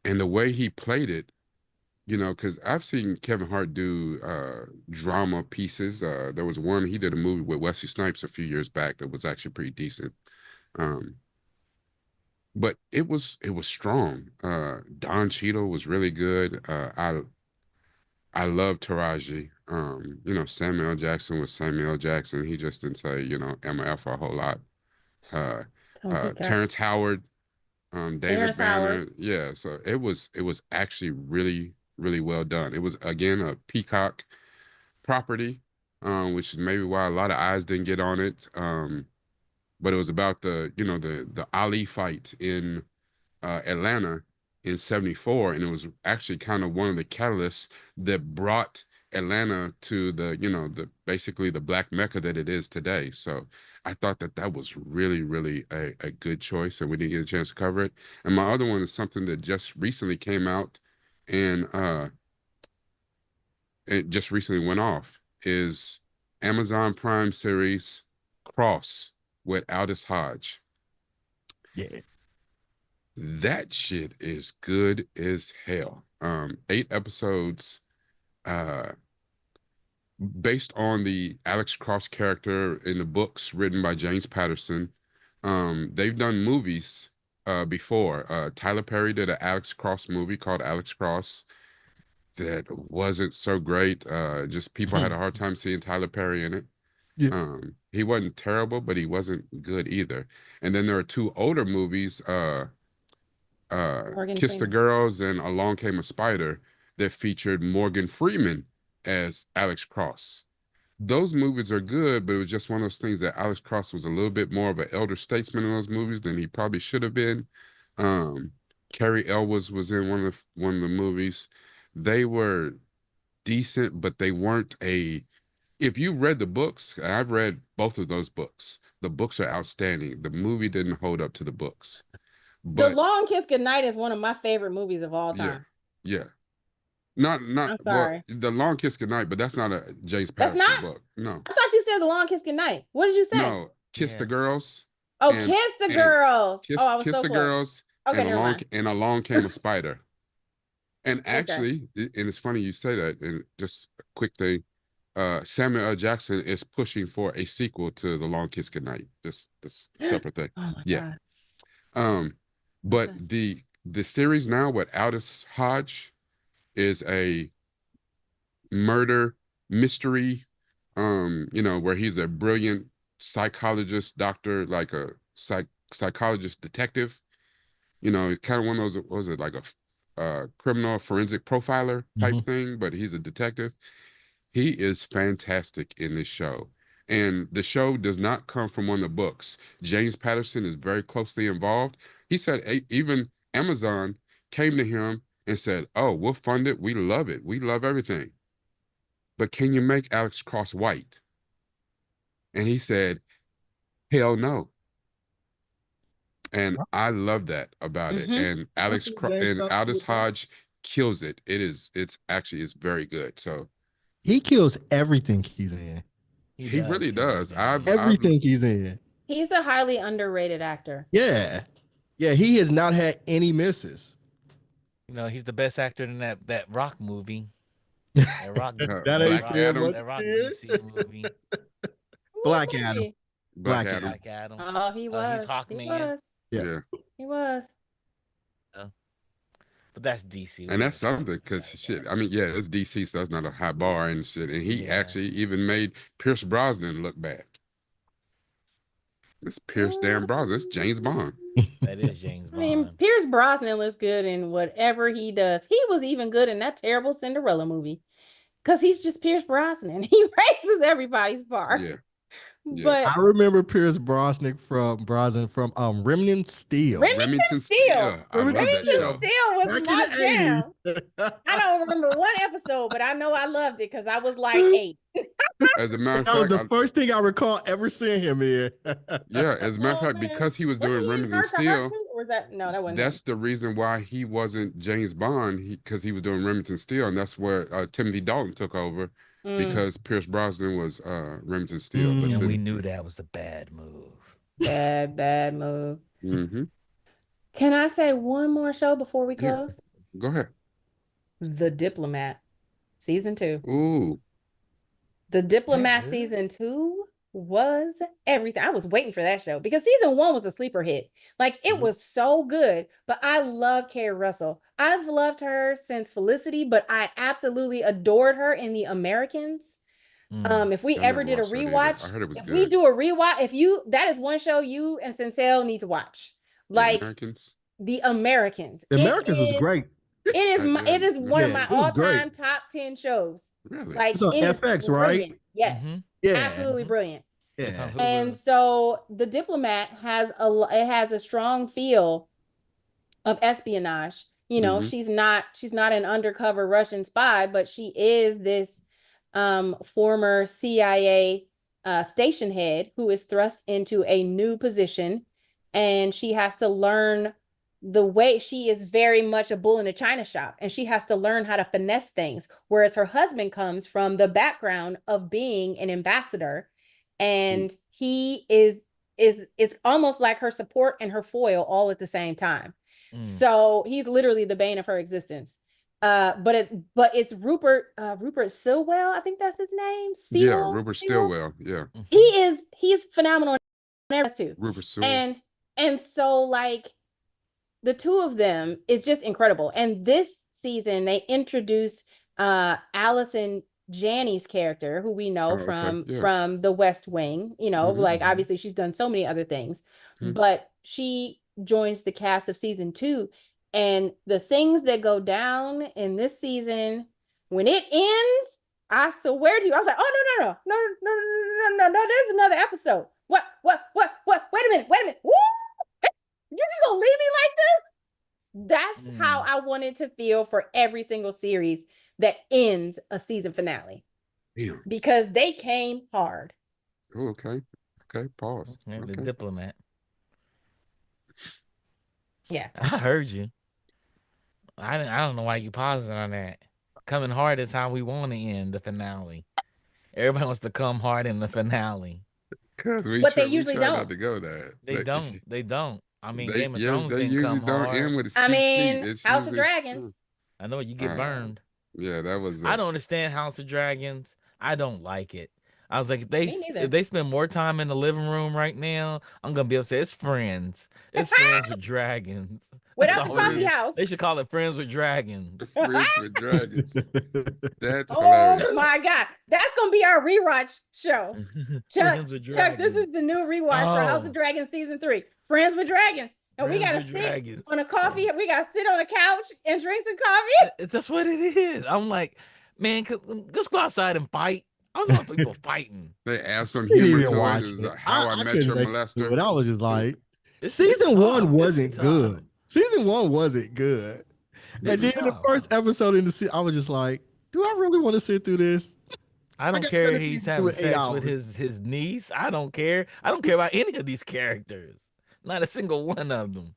and the way he played it, because I've seen Kevin Hart do drama pieces. There was one he did a movie with Wesley Snipes a few years back that was actually pretty decent. Um, but it was strong. Don Cheadle was really good. I love Taraji. Samuel L. Jackson was Samuel L. Jackson. He just didn't say, MF a whole lot. Oh, he got Terrence Howard, David Terrence Banner. Howard. Yeah, so it was actually really, really well done. It was again a Peacock property, which is maybe why a lot of eyes didn't get on it. But it was about the Ali fight in Atlanta in '74, and it was actually kind of one of the catalysts that brought Atlanta to the basically the black Mecca that it is today. So I thought that was really, really a good choice, and we didn't get a chance to cover it. And my other one is something that just recently came out, and it just recently went off, is Amazon Prime series Cross with Aldous Hodge. Yeah. That shit is good as hell. 8 episodes, based on the Alex Cross character in the books written by James Patterson. They've done movies before. Tyler Perry did an Alex Cross movie called Alex Cross that wasn't so great. Just people had a hard time seeing Tyler Perry in it. Yeah. He wasn't terrible, but he wasn't good either. And then there are 2 older movies, Morgan Kiss the Freeman. Girls and Along Came a Spider, that featured Morgan Freeman as Alex Cross. Those movies are good, but it was just one of those things that Alex Cross was a little bit more of an elder statesman in those movies than he probably should have been. Carrie Elwes was in one of the movies. They were decent, but they weren't if you read the books, and I've read both of those books, the books are outstanding. The movie didn't hold up to the books. The But Long Kiss Goodnight is one of my favorite movies of all yeah, time. yeah. Not I'm well, sorry. The Long Kiss Goodnight, but that's not a James That's Patterson not? book. No. I thought you said The Long Kiss Goodnight. What did you say? No, Kiss the Girls. Oh, and Kiss the and Girls. Oh, I was Kiss so the close. Girls Okay, and never mind. Along Came a Spider. And Okay. actually, and it's funny you say that, and just a quick thing. Samuel L. Jackson is pushing for a sequel to The Long Kiss Goodnight. This separate thing. Oh my Yeah. God. But Okay. the series now with Aldous Hodge is a murder mystery, where he's a brilliant psychologist, doctor, like a psychologist detective. It's kind of one of those, what was it, like a criminal forensic profiler type thing, but he's a detective. He is fantastic in this show. And the show does not come from one of the books. James Patterson is very closely involved. He said even Amazon came to him and said, "Oh, we'll fund it. We love it. We love everything. But can you make Alex Cross white?" And he said, "Hell no." And I love that about it. And That's what James And Patterson Aldous would do. Hodge kills it. It's very good. So He kills everything he's in. He he does really kill does. everything. I've Everything he's in. He's a highly underrated actor. Yeah. Yeah, he has not had any misses. He's the best actor in that Rock movie. That Rock, That that ain't Black Rock, saying Adam. much. that Rock Yeah. DC movie. What Black Adam. movie? Black Black Adam. Black Adam. Oh, he He's was. He Hawkman. was. Yeah. Yeah. He was. But that's DC. And that's something because shit. I mean, yeah, it's DC, so that's not a high bar and shit. And he Yeah. actually even made Pierce Brosnan look bad. It's Pierce damn Brosnan. It's James Bond. That is James I mean, Bond. Pierce Brosnan looks good in whatever he does. He was even good in that terrible Cinderella movie because he's just Pierce Brosnan. He raises everybody's bar. Yeah. But I remember Pierce Brosnan from Remnant Steel. Remington Steele. I love Remington that Steele. show. Steel was Back in my jam. the 80s. I don't remember one episode, but I know I loved it because I was like 8. As a matter of That was fact, the first thing I recall ever seeing him in. yeah, as a matter of Oh, fact, man. because he was Wasn't doing he in Remington Heart to Heart Steele, too? Or was that no, that wasn't that's him. the reason why he wasn't James Bond, because he was doing Remington Steele, and that's where Timothy Dalton took over because Pierce Brosnan was Remington Steele. But And then, we knew that was a bad move. Bad move. mhm. Can I say one more show before we Yeah, close? go ahead. The Diplomat, season 2. Ooh, The Diplomat good? season 2 was everything. I was waiting for that show because season 1 was a sleeper hit. Like it was so good, but I love Carrie Russell. I've loved her since Felicity, but I absolutely adored her in The Americans. If we I ever never did a watched that either. rewatch, I heard it was if we good. do a rewatch, that is one show you and Sincere need to watch. The Like Americans. The Americans. The Americans was great. It is one of Yeah, my it was great. all-time top 10 shows. Really? Like It's on it is FX, right? brilliant. Yes. Yeah. Absolutely brilliant. It's on Yeah. Hulu. And so The Diplomat has a strong feel of espionage. She's not an undercover Russian spy, but she is this former CIA station head who is thrust into a new position, and she has to learn the way. She is very much a bull in a china shop, and she has to learn how to finesse things, whereas her husband comes from the background of being an ambassador, and he is it's almost like her support and her foil all at the same time. So he's literally the bane of her existence. But it's Rupert Stilwell, I think that's his name. Yeah, Rupert Stilwell. Yeah, He's phenomenal in everything too. Rupert Stilwell. And so like the two of them is just incredible. And this season they introduced Allison Janney's character, who we know from The West Wing. Like obviously she's done so many other things, but she joins the cast of season 2, and the things that go down in this season, when it ends, I swear to you, I was like, oh no, there's another episode. What? Wait a minute. Woo! You're just gonna leave me like this? That's how I wanted to feel for every single series that ends a season finale. Damn. Because they came hard. Oh, okay. Pause. Okay. The Diplomat. Yeah. I heard you. I don't know why you pausing on that. Coming hard is how we want to end the finale. Everybody wants to come hard in the finale. But they usually don't. Not to go there. They don't. I mean, Game of they Thrones didn't usually come don't hard. end with a I skeet mean, skeet. It's House usually, of Dragons. I know you get burned. Yeah, that was. I don't understand House of Dragons. I don't like it. I was like, Me neither. if they spend more time in the living room right now, I'm gonna be upset. It's Friends. It's Friends with Dragons. That's Without the all it coffee is. house. They should call it Friends with Dragons. Friends with Dragons. That's Oh hilarious. my God. That's gonna be our rewatch show. Chuck, Friends with Chuck, this Dragons. is the new rewatch for House Oh. of Dragons season 3. Friends with Dragons. And we Friends gotta with sit Dragons. on a coffee. We gotta sit on a couch and drink some coffee. That's what it is. I'm like, man, let's go outside and fight. I was want people fighting. They add some Didn't humor even to it. watch It's it. like How I Met couldn't Your make it through Molester. it. I was just like, It's season tough. 1 wasn't It's good. tough. Season 1 wasn't good. And It's then the tough. first episode in the season, I was just like, do I really want to sit through this? I don't got care better if he's things to do having with 8 sex with hours. his niece. I don't care. I don't care about any of these characters. Not a single one of them.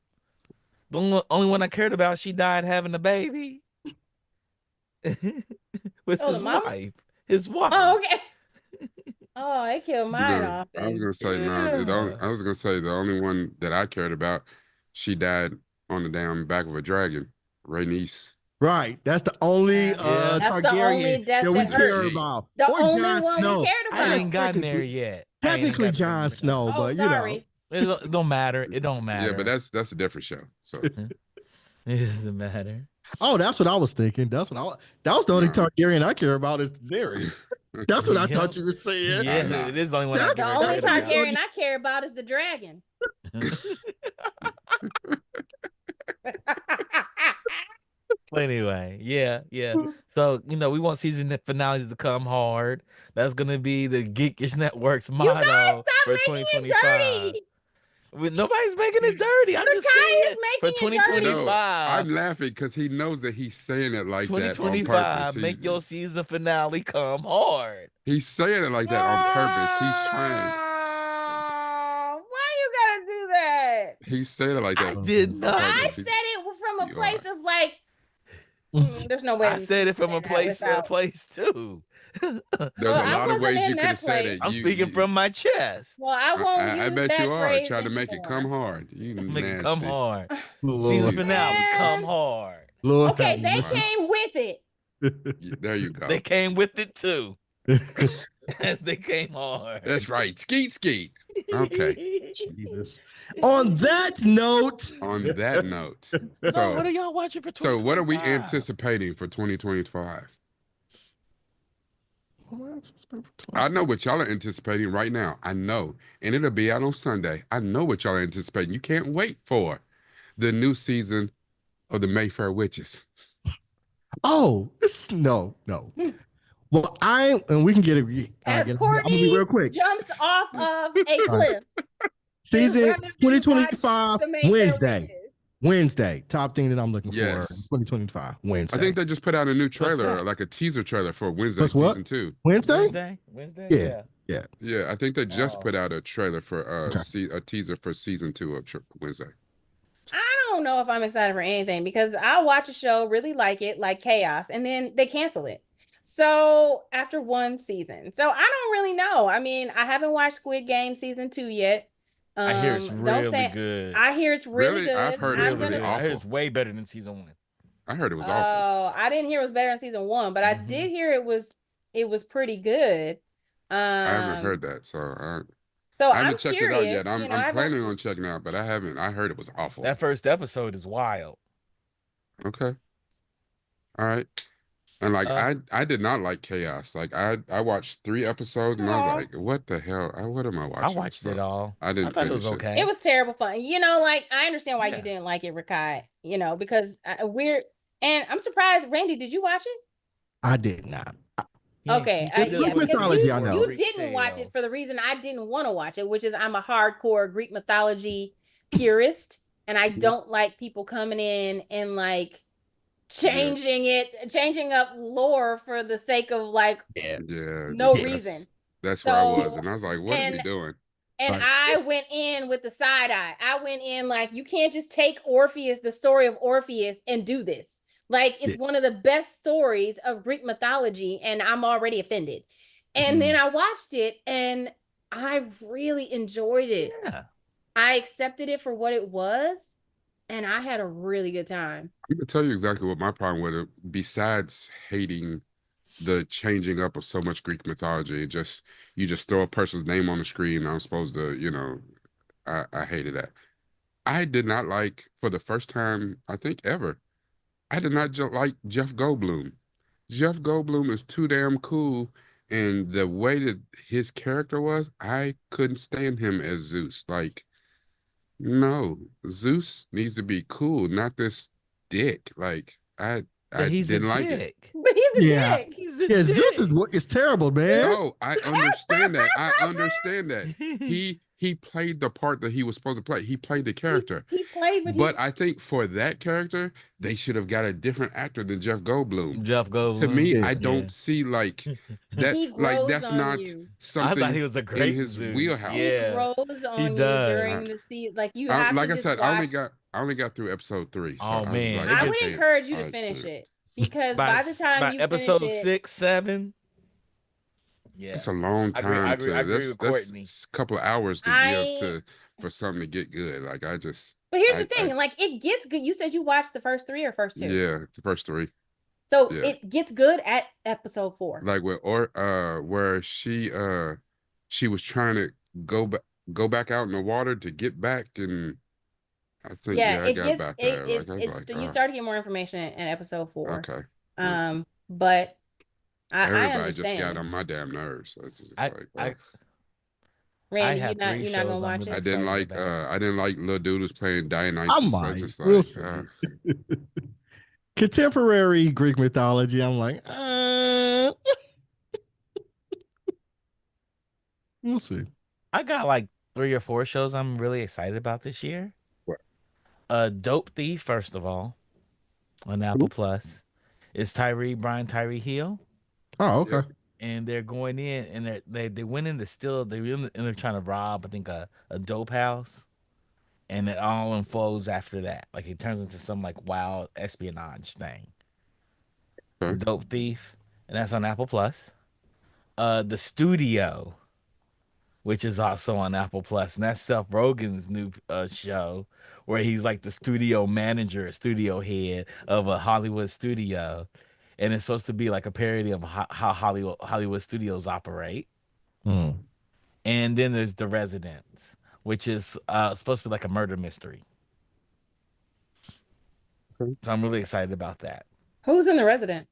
The only one I cared about, she died having a baby. With Oh, his the mama? wife. His wife. Oh, okay. Oh, it killed mine No, off. I was gonna say no. Yeah. I was gonna say the only one that I cared about, she died on the damn back of a dragon. Rhaenys. Right. That's the only Yeah. That's the only Targaryen death that we that hurt. care about. The Or only Jon one Snow. we cared I about. ain't gotten there yet. I ain't Technically gotten there Jon yet. Snow, Oh, but sorry. It don't matter. It don't matter. Yeah, but that's a different show. So It doesn't matter. Oh, that's what I was thinking. That was the only No. Targaryen I care about is Daenerys. That's what I Yep. thought you were saying. Yeah, nah. it is the only one I That's give The her only credit about. Targaryen I care about is the dragon. But anyway, yeah. So, we want season finales to come hard. That's gonna be the Geekish Network's You guys motto stop for making it 2025. dirty. Nobody's making it dirty. I'm just Kai saying is it for making it dirty. 2025. I'm laughing because he knows that he's saying it like that on 2025, purpose. make your season finale come hard. He's saying it like that on purpose. He's trying. Why you gotta do that? He's saying it like I that. did on not. I purpose. said it from a You place are. of like, there's no way. I said it from a place too. There's Well, a I lot of wasn't ways in you could that have said place. it. I'm You- speaking you- from my chest. Well, I won't I use bet that you are phrase trying to make it come anymore. hard. You Make it nasty. come hard. Season Lord, finale, come Man. hard. Lord Okay, have they mercy. came with it. There you go. They came with it too. As they came hard. That's right. Skeet skeet. Okay. Jesus. On that note, On that note, So, so what are y'all watching for so what are we 2025? anticipating for 2025? I know what y'all are anticipating right now. I know, and it'll be out on Sunday. I know what y'all are anticipating. You can't wait for the new season of the Mayfair Witches. oh, no. Well, and we can get it. As I'm gonna be Courtney real quick. jumps off of a cliff. Season Rather than 2025 watch the Mayfair Wednesday. Witches. Wednesday. Top thing that I'm looking for. Yes. 2025 Wednesday. I think they just put out a new trailer, that? like a teaser trailer for Wednesday What's what? season 2. Wednesday. Wednesday? Yeah. Yeah, I think they just Oh. put out a trailer for Okay. a teaser for season 2 of Wednesday. I don't know if I'm excited for anything because I'll watch a show, really like it, like Chaos, and then they cancel it. So after one season. So I don't really know. I mean, I haven't watched Squid Game season 2 yet. I hear it's Don't really say- good. I hear it's really Really? good. I've heard Really it's really good. I heard awful. it's way better than season 1. I heard it was awful. Oh, I didn't hear it was better in season 1, but I Mhm. did hear it was pretty good. I haven't heard that, so So I I'm haven't checked curious. it out yet. I'm I haven't- planning on checking it out, but I haven't. I heard it was awful. That first episode is wild. Okay. All right. And like Uh, I did not like Chaos. Like I watched 3 episodes and I Aw. was like, what the hell? What am I watching? I watched So it all. I didn't I thought it finish was okay. It was terrible fun. Like I understand why Yeah. you didn't like it, Rakai. Because and I'm surprised. Randy, did you watch it? I did not. Okay, He did yeah, more because mythology, you, I know. you Greek didn't watch it tales. for the reason I didn't want to watch it, which is I'm a hardcore Greek mythology purist, and I don't like people coming in and like changing up lore for the sake of like Yeah. Yeah. no that's- reason. That's where I was. So- And I was like, what are we and- doing? And Right. I went in with the side eye. I went in like, you can't just take Orpheus, the story of Orpheus, and do this. Like, it's Yeah. one of the best stories of Greek mythology, and I'm already offended. And then I watched it, and I really enjoyed it. Yeah. I accepted it for what it was, and I had a really good time. I'm gonna tell you exactly what my problem with it, besides hating the changing up of so much Greek mythology. You just throw a person's name on the screen. I'm supposed to, I hated that. I did not like, for the first time I think ever, I did not like Jeff Goldblum. Jeff Goldblum is too damn cool, and the way that his character was, I couldn't stand him as Zeus. Like, no, Zeus needs to be cool, not this dick. Like, But I he's a didn't like it. dick. But he's a Yeah. dick. He's a Yeah, Zeus dick. is terrible, man. No, I understand that. I understand that. He played the part that he was supposed to play. He played the character. He played, but But I think for that character, they should have got a different actor than Jeff Goldblum. Jeff To Goldblum. me, Yeah. I don't see like that. he Like grows that's on not you. I thought something he was a in great his Zeus. wheelhouse. He Yeah, grows on you does. during the season. Like you have Like to I just said, watch. I only got through episode 3, so Oh, I was man, like, it I I would gets- encourage you to I finish can't. it because by the time by you episode finish it, 6, 7. Yeah, It's a long I agree. I time agree. I agree with that's Courtney. a couple of hours to give I. for something to get good. Like I just But here's the I thing, like it gets good. You said you watched the first 3 or first 2. yeah, the first 3. So Yeah. it gets good at episode 4. Like where she was trying to go back out in the water to get back, and I think Yeah, I it got gets back it, there. it Like I was it's like, you oh, start to get more information in episode 4. okay. But I Everybody just got understand. on my damn nerves. So it's just I like, I Randy, have 3 you're not gonna shows I'm watch really it? excited about. I didn't like little dude who's playing I Dionysus. I might. just We'll like see. Contemporary Greek mythology, I'm like, we'll see. I got like 3 or 4 shows I'm really excited about this year. What? Dope Thief, first of all, on Apple Plus. It's Brian Tyree Hill. Oh, okay. Yep. And they're going in and they went in to steal, they're trying to rob, I think, a dope house. And it all unfolds after that. Like it turns into some like wild espionage thing. Okay. Dope Thief. And that's on Apple Plus. The Studio, which is also on Apple Plus, and that's Seth Rogen's new show, where he's like the studio manager, studio head of a Hollywood studio, and it's supposed to be like a parody of how Hollywood studios operate. Hmm. And then there's The Residents, which is supposed to be like a murder mystery. Okay. So I'm really excited about that. Who's in The Resident?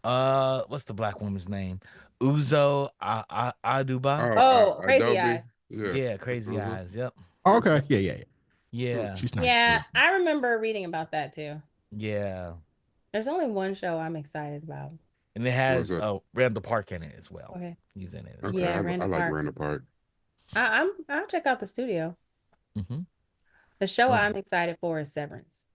What's the black woman's name? Uzo Aduba. Oh, Crazy Adobe. Eyes. Yeah, Crazy Mhm. Eyes. Yep. Okay. Yeah. Yeah. She's nice. Yeah, I remember reading about that too. Yeah. There's only one show I'm excited about. And it has Randall Park in it as well. Okay. He's in it. Okay, Yeah, I Randall like Park. Randall Park. I'll check out The Studio. Mm-hmm. The show What's- I'm excited for is Severance.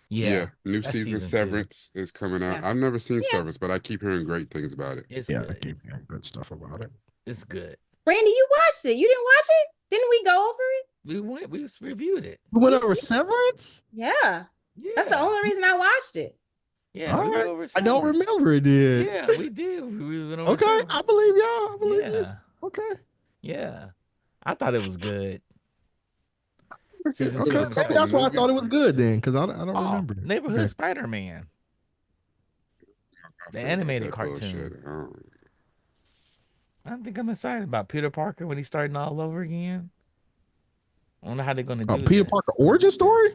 Yeah. New that's season season 2. Severance is coming out. Yeah. I've never seen Yeah. Severance, but I keep hearing great things about it. It's Yeah, I good. keep hearing good stuff about it. It's good. Randy, you watched it. You didn't watch it? Didn't we go over it? We reviewed it. We went over Severance? Yeah. Yeah. That's the only reason I watched it. Yeah, All we right. went over I don't Severance. remember it did. Yeah, we did. We went over Okay. Severance. I believe y'all. I believe you. Yeah. Okay. Yeah. I thought it was good. Season Okay. 2, Okay. I'm Maybe excited. that's why I movies. thought it was good then, because I don't remember. it. Neighborhood Okay. Spider-Man. I The feel about animated that cartoon. bullshit. I think I'm excited about Peter Parker when he's starting all over again. I wonder how they're gonna Oh, do Peter this. Parker origin story?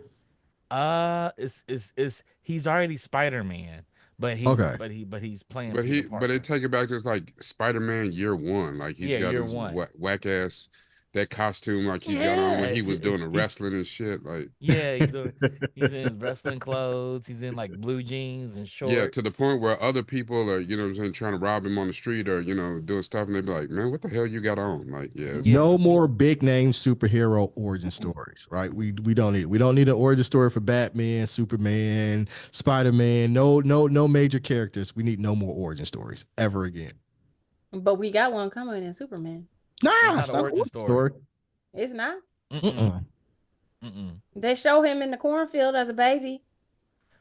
It's he's already Spider-Man, but he's Okay. but he's playing But Peter Parker. but they take it back to it's like Spider-Man year 1. Like he's Yeah, got year his 1. whack ass that costume like he's got on when he was doing the he's- wrestling and shit. Like Yeah, he's in his wrestling clothes. He's in like blue jeans and shorts. yeah, to the point where other people are, trying to rob him on the street or, doing stuff, and they be like, man, what the hell you got on? Like, yeah, it's- No more big name superhero origin stories, right? We don't need an origin story for Batman, Superman, Spider-Man. No major characters. We need no more origin stories ever again. But we got one coming in Superman. Nah, not it's an not an origin origin story. story. It's not. Mm-mm. Mm-mm. Mm-mm. They show him in the cornfield as a baby.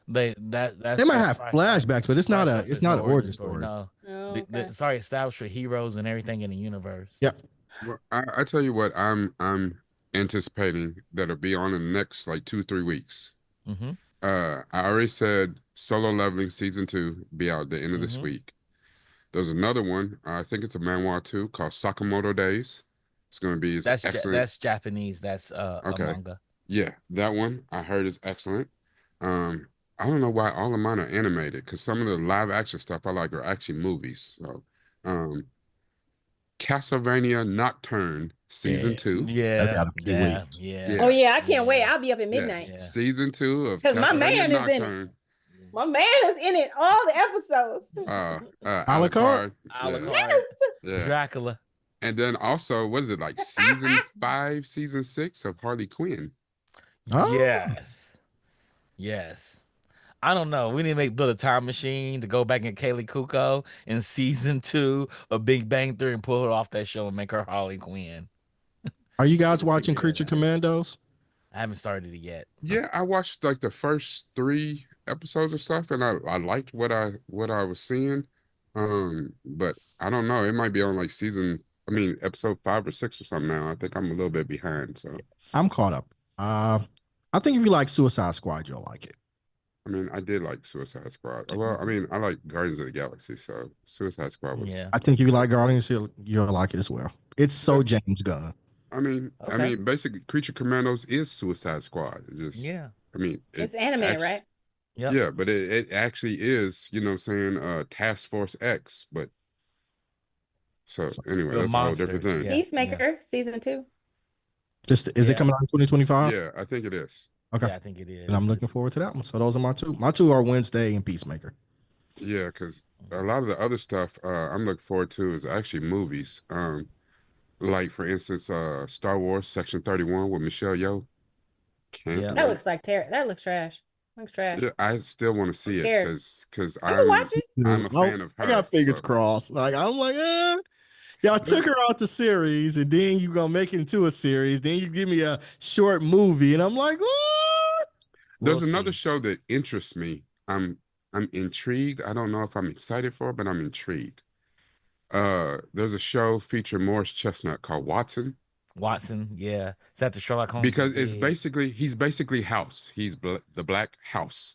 That's They might have flashbacks, but it's not flashbacks, an no origin story. No, Oh, sorry, established with heroes and everything in the universe. Yeah. Well, I tell you what, I'm anticipating that'll be on in the next like 2-3 weeks. Mm-hmm. I already said Solo Leveling season 2 be out the end of this Mhm. week. There's another one. I think it's a manhwa too, called Sakamoto Days. It's going to be excellent. That's Japanese. That's a Okay. manga. Yeah, that one I heard is excellent. I don't know why all of mine are animated because some of the live action stuff I like are actually movies. So, Castlevania Nocturne season 2. I Yeah, got a few yeah, weeks. yeah. Oh yeah, I can't wait. yeah. I'll be up at Yes, midnight. Yeah. season 2 of 'Cause my Castlevania man is in it. Nocturne. My man is in it, all the episodes. Alucard. Alucard. Yes. Yeah. Dracula. And then also, what is it like season 5, season 6 of Harley Quinn? Oh. Yes. Yes. I don't know. We need to build a time machine to go back in Kaylee Kuko in season 2 of Big Bang Theory and pull her off that show and make her Harley Quinn. Are you guys We watching figured Creature that out. Commandos? I haven't started it yet. Yeah, I watched like the first 3 episodes or stuff, and I liked what I was seeing. But I don't know. It might be on like episode 5 or 6 or something now. I think I'm a little bit behind. So I'm caught up. I think if you like Suicide Squad, you'll like it. I mean, I did like Suicide Squad. Well, I mean, I like Guardians of the Galaxy, so Suicide Squad was. Yeah. I think if you like Guardians, you'll like it as well. It's so James Gunn. I mean, Okay. basically, Creature Commandos is Suicide Squad. It just, Yeah. I mean, It's animated, right? Yep. Yeah, but it actually is, you know what I'm saying, Task Force X. But so anyway, Real that's a whole different monsters, thing. yeah. Peacemaker season 2. Is it coming out in 2025? Yeah, I think it is. Okay. Yeah, I think it is. And I'm looking forward to that one. So those are my two. My two are Wednesday and Peacemaker. Yeah, because a lot of the other stuff I'm looking forward to is actually movies. Like for instance, Star Wars Section 31 with Michelle Yeoh. Can't Yeah. That wait. looks like that looks trash. Looks trash. Yeah, I still want to see it scared. because I'm gonna watch it. I'm a fan of her. I got fingers so- crossed. Like I'm like, y'all took her out the series, and then you gonna make it into a series. Then you give me a short movie, and I'm like, what? There's We'll another see. show that interests me. I'm intrigued. I don't know if I'm excited for it, but I'm intrigued. There's a show featuring Morris Chestnut called Watson. Watson, yeah. Is that the Sherlock Holmes? Because is it's dead? he's basically House. He's the Black House.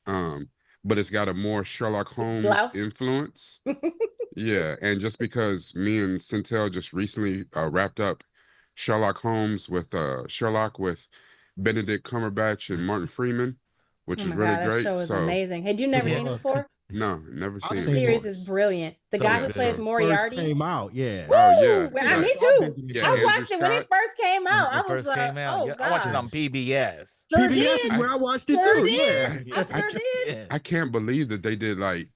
But it's got a more Sherlock Holmes Blouse. influence. Yeah, and just because me and Centel just recently wrapped up Sherlock Holmes with Sherlock with Benedict Cumberbatch and Martin Freeman, which Oh is my really God, that great. show is So amazing. Had you never Yeah. seen it before? no, never I've seen The it seen series before. is brilliant. The So guy who good. plays So- Moriarty. First came out, yeah. Oh, yeah. Woo! Yeah. Me I've too. been to the Yeah, I Andrew watched it when it Scott. first came out. When I it was first like, came out. oh Yeah, God. I watched it on PBS. Sure PBS did. is where I watched it Sure too. did. Yeah. I sure did. I can't believe that they did that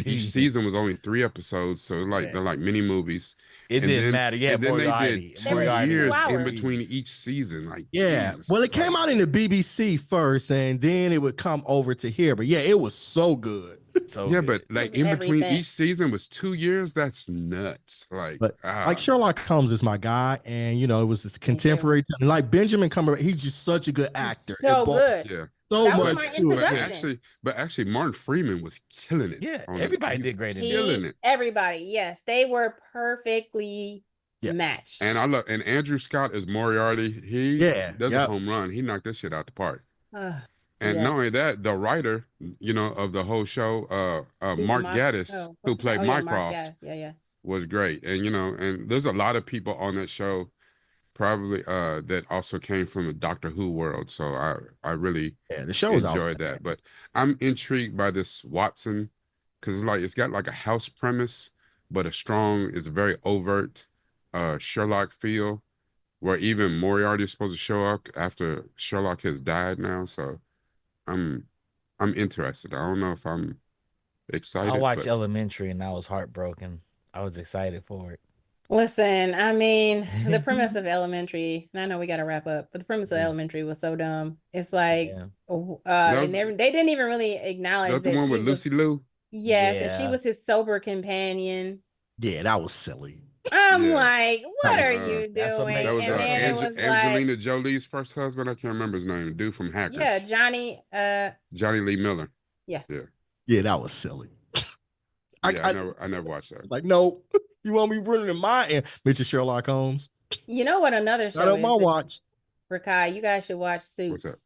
each season was only 3 episodes, so Yeah. they're like mini movies. It And didn't then- matter. Yeah, and then they Moriarty. did They were 2 each 2 years in hours. between each season. Like Yeah. Jesus. Well, it came out in the BBC first, and then it would come over to here. But yeah, it was so good. So Yeah, good. but like was in between everything. each season was 2 years. That's nuts. Like, But like Sherlock Holmes is my guy, and it was this contemporary. Like Benjamin Cumberbatch, he's just such a good actor. So It brought good. yeah. So That was much my to it. introduction. But actually, Martin Freeman was killing it. Yeah, on it. everybody He did was great in killing it. Everybody, yes, they were perfectly Yeah. matched. And and Andrew Scott is Moriarty. He does a Yep. home run. He knocked this shit out the park. Ugh, And yes. not only that, the writer, of the whole show, Mark Gaddis, oh, who what's his played name? Oh, yeah, Mark Mycroft, Gaddis. Yeah. was great. And and there's a lot of people on that show, probably that also came from the Doctor Who world. So I really Yeah, the show was enjoyed that. But I'm intrigued by this Watson because it's got like a house premise, but it's a very overt Sherlock feel, where even Moriarty is supposed to show up after Sherlock has died now. So I'm interested. I don't know if I'm excited. I watched but Elementary and I was heartbroken. I was excited for it. Listen, I mean, the premise of Elementary, and I know we got to wrap up, but the premise of Yeah. Elementary was so dumb. It's like, Yeah. they didn't even really acknowledge that's that the one with she was, Lucy Liu. yes, that she Yeah. was his sober companion. Yeah, that was silly. I'm Yeah. like, what was- are you that's what doing? makes That was And then it was like, Angelina Jolie's first husband. I can't remember his name. The dude from Hackers. yeah, Johnny, Johnny Lee Miller. Yeah, that was silly. I never watched that. Like, no, you want me running in my end, Mr. Sherlock Holmes? you know what another show Not on is? my watch. Rakai, you guys should watch What's Suits.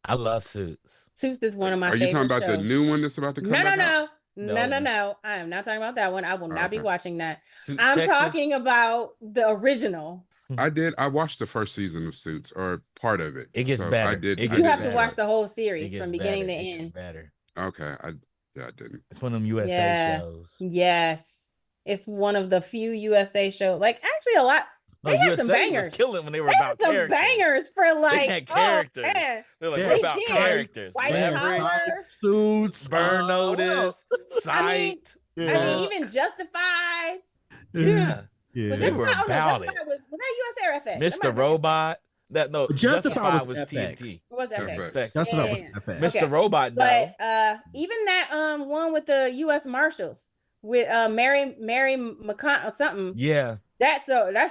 I love Suits. Suits is one of my Are you favorite talking about the shows. new one that's about to come back out? No. I am not talking about that one. I will not be Okay. watching that. Suits, I'm Texas? talking about the original. I watched the first season of Suits, or part of it. It gets so better. I did. It I You gets did have to enjoy watch it. the whole It series gets from beginning better. to It gets end. better. Okay, I didn't. It's one of them USA Yeah. shows. Yes. It's one of the few USA shows. Like actually a lot. No, They had USA some was bangers. killing when they were They had about some characters. bangers for like, They had characters. oh man. They're like, Yeah. we're They about did. characters. White Leverage, collar. Suits, Burn what else? Notice, I mean, Sight. I mean, even Justified. Yeah. Yeah. Was They were Justified? Oh no, about Justified it. was that USA or FX? That might Mr. have been Robot. Justified Justified was was FX. TNT. It was FX. FX. Justified was Yeah. FX. Mr. Okay. Robot, though. But even that one with the U.S. Marshals with Mary McCon or something. Yeah. That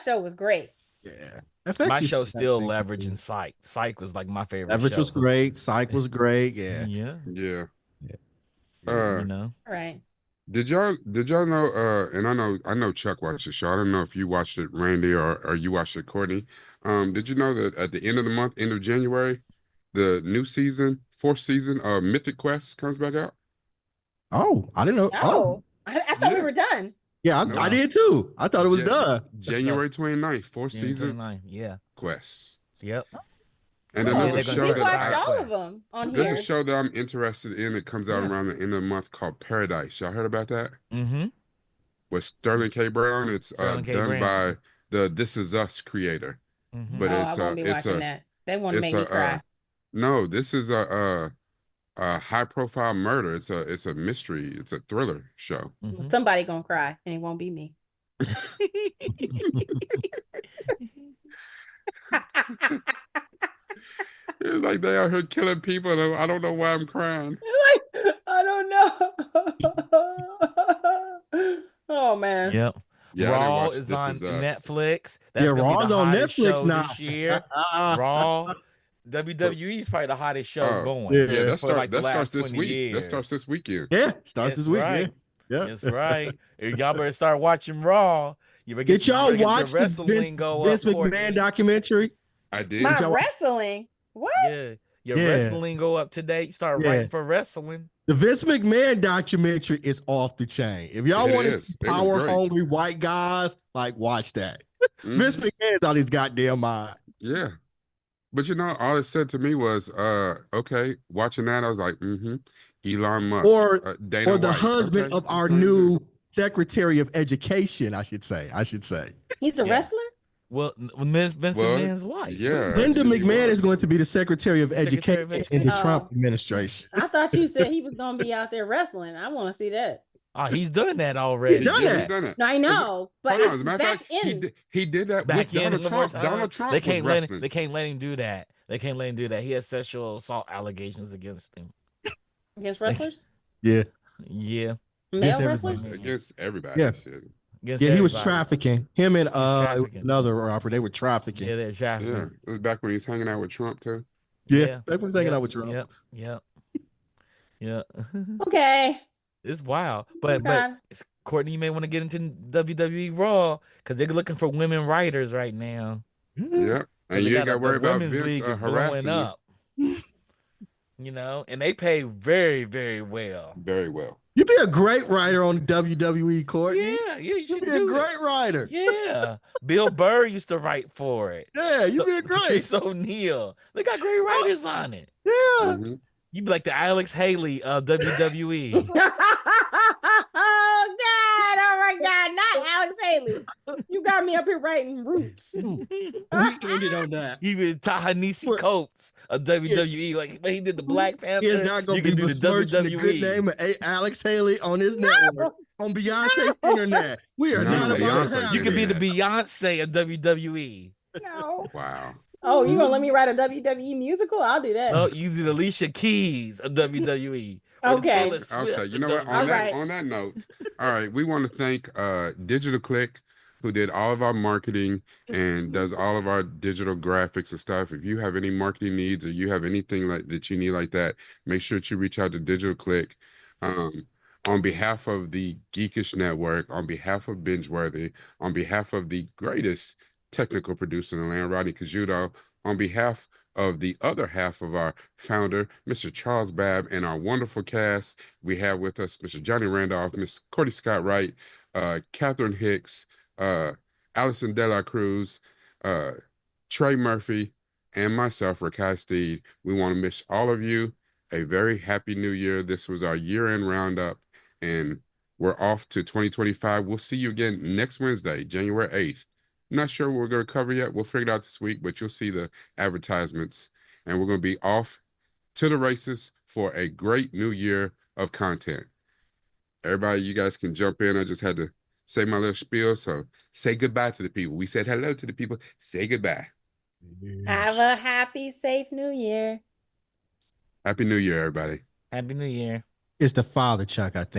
show was great. Yeah. FX My used to show have still things Leverage too. and Psych. Psych was like my favorite Leverage show. was great. Psych was great. Yeah. Yeah. Yeah. You know. All right. Did y'all know? And I know Chuck watched the show. I don't know if you watched it, Randy, or you watched it, Courtney. Did you know that at the end of the month, end of January, the new season, 4th season of Mythic Quest comes back out? Oh, I didn't know. Oh, I thought we Yeah. were done. Yeah, No. I did too. I thought it was done. January 29th, 4th Yeah, season 29. Yeah. Quest. Yep. And then Oh, there's a they're gonna show we do that watched side all of quests. them on there's here. a show that I'm interested in. It comes out Yeah. around the end of the month called Paradise. Y'all heard about that? Mm-hmm. With Sterling K. Brown. It's Sterling K. done Brown. by the This Is Us creator. Mm-hmm. But Oh, it's I won't be it's watching a that. They want to it's make me cry. no, this is a high profile murder. It's a mystery. It's a thriller show. Mm-hmm. Somebody gonna cry, and it won't be me. It's like they out here killing people, and I don't know why I'm crying. Like, I don't know. Oh man. Yep. Yeah, I didn't Raw watch is This on Is Us. Netflix. Yeah, That's gonna Raw's be the on hottest Netflix show now. this year. Raw. WWE is probably the hottest show Oh, going. yeah. Yeah, for like the that starts last this 20 week. That years. starts this weekend. Yeah, starts That's this week. right. Yeah. That's right. Y'all better start watching Raw. You better Did y'all you better watch get your the wrestling Vince, lingo Vince up, McMahon Courtney. documentary? I did. My y'all- wrestling. What? Yeah. Your Yeah. wrestling go up to date. Start Yeah. writing for wrestling. The Vince McMahon documentary is off the chain. If y'all It want to is. see It was power great. hungry white guys, like watch that. Mhm. Vince McMahon is out his goddamn mind. Yeah. But all it said to me was, okay, watching that, I was like, Elon Musk. Or Dana or the White. husband Okay, of it's the our same new thing. Secretary of Education, I should say. He's a Yeah. wrestler? Well, Vince McMahon's wife. Yeah. Linda actually, he McMahon is was. going to be the Secretary of Secretary of Education in the Education. Trump Oh. administration. I thought you said he was gonna be out there wrestling. I want to see that. Oh, he's done that already. He's done He's that. done it. No, I know, but Hold on, as a matter of back fact, in he did that Back with in Donald one more Trump. time. Donald Trump They was can't let him, wrestling. they can't let him do that. They can't let him do that. He has sexual assault allegations against him. against wrestlers, Yeah. Yeah. male Yes, wrestlers. everybody. Against everybody. Yeah. Shit. Against Yeah, he was everybody. trafficking. Him and trafficking. another rapper, they were trafficking. Yeah, they're trafficking. Yeah. It was back when he was hanging out with Trump, too. Yeah. Back when he was hanging out with Trump. Yep. Yeah. Okay. It's wild. But Okay. Courtney, you may want to get into WWE Raw because they're looking for women writers right now. Yep. And 'Cause they you ain't got to the worry about women's Vince league is harassing blowing you. up. You know, and they pay very, very well. Very well. You'd be a great writer on WWE, Courtney. Yeah, you You'd should be a do it. great writer. Yeah, Bill Burr used to write for it. Yeah, you'd be a great. Patrice O'Neal. They got great writers on it. Yeah. Mhm. You'd be like the Alex Haley of WWE. Oh God! Oh my God! Not Alex Haley. You got me up here writing roots. We ended on that. You be Ta-Nehisi What? Coates of WWE. Like when he did the Black Panther. He is not going you to can be do the besmirching the good WWE. name of Alex Haley on his network, on Beyonce's internet. We are No, not about to Beyonce's have You can be the internet. Beyonce of WWE. No. Wow. Oh, you gonna let me write a WWE musical? I'll do that. Oh, you did Alicia Keys of WWE. Or the Okay. Taylor Swift Okay, you of know what? WWE. All right. On that note, all right, we want to thank Digital Click, who did all of our marketing and does all of our digital graphics and stuff. If you have any marketing needs or you have anything like that you need like that, make sure that you reach out to Digital Click. On behalf of the Geekish Network, on behalf of BingeWorthy, on behalf of the greatest technical producer in the land, Rodney Cajudo, on behalf of the other half of our founder, Mr. Charles Babb, and our wonderful cast. We have with us Mr. Johnny Randolph, Miss Courtney Scott Wright, Catherine Hicks, Allison De La Cruz, uh, Trey Murphy, and myself, Rakai Steed. We want to wish all of you a very happy new year. This was our year-end roundup, and we're off to 2025. We'll see you again next Wednesday, January 8th. Not sure what we're going to cover yet. We'll figure it out this week, but you'll see the advertisements. And we're going to be off to the races for a great new year of content. Everybody, you guys can jump in. I just had to say my little spiel. So say goodbye to the people. We said hello to the people. Say goodbye. Have a happy, safe new year. Happy New Year, everybody. Happy New Year. It's the father, Chuck, I think.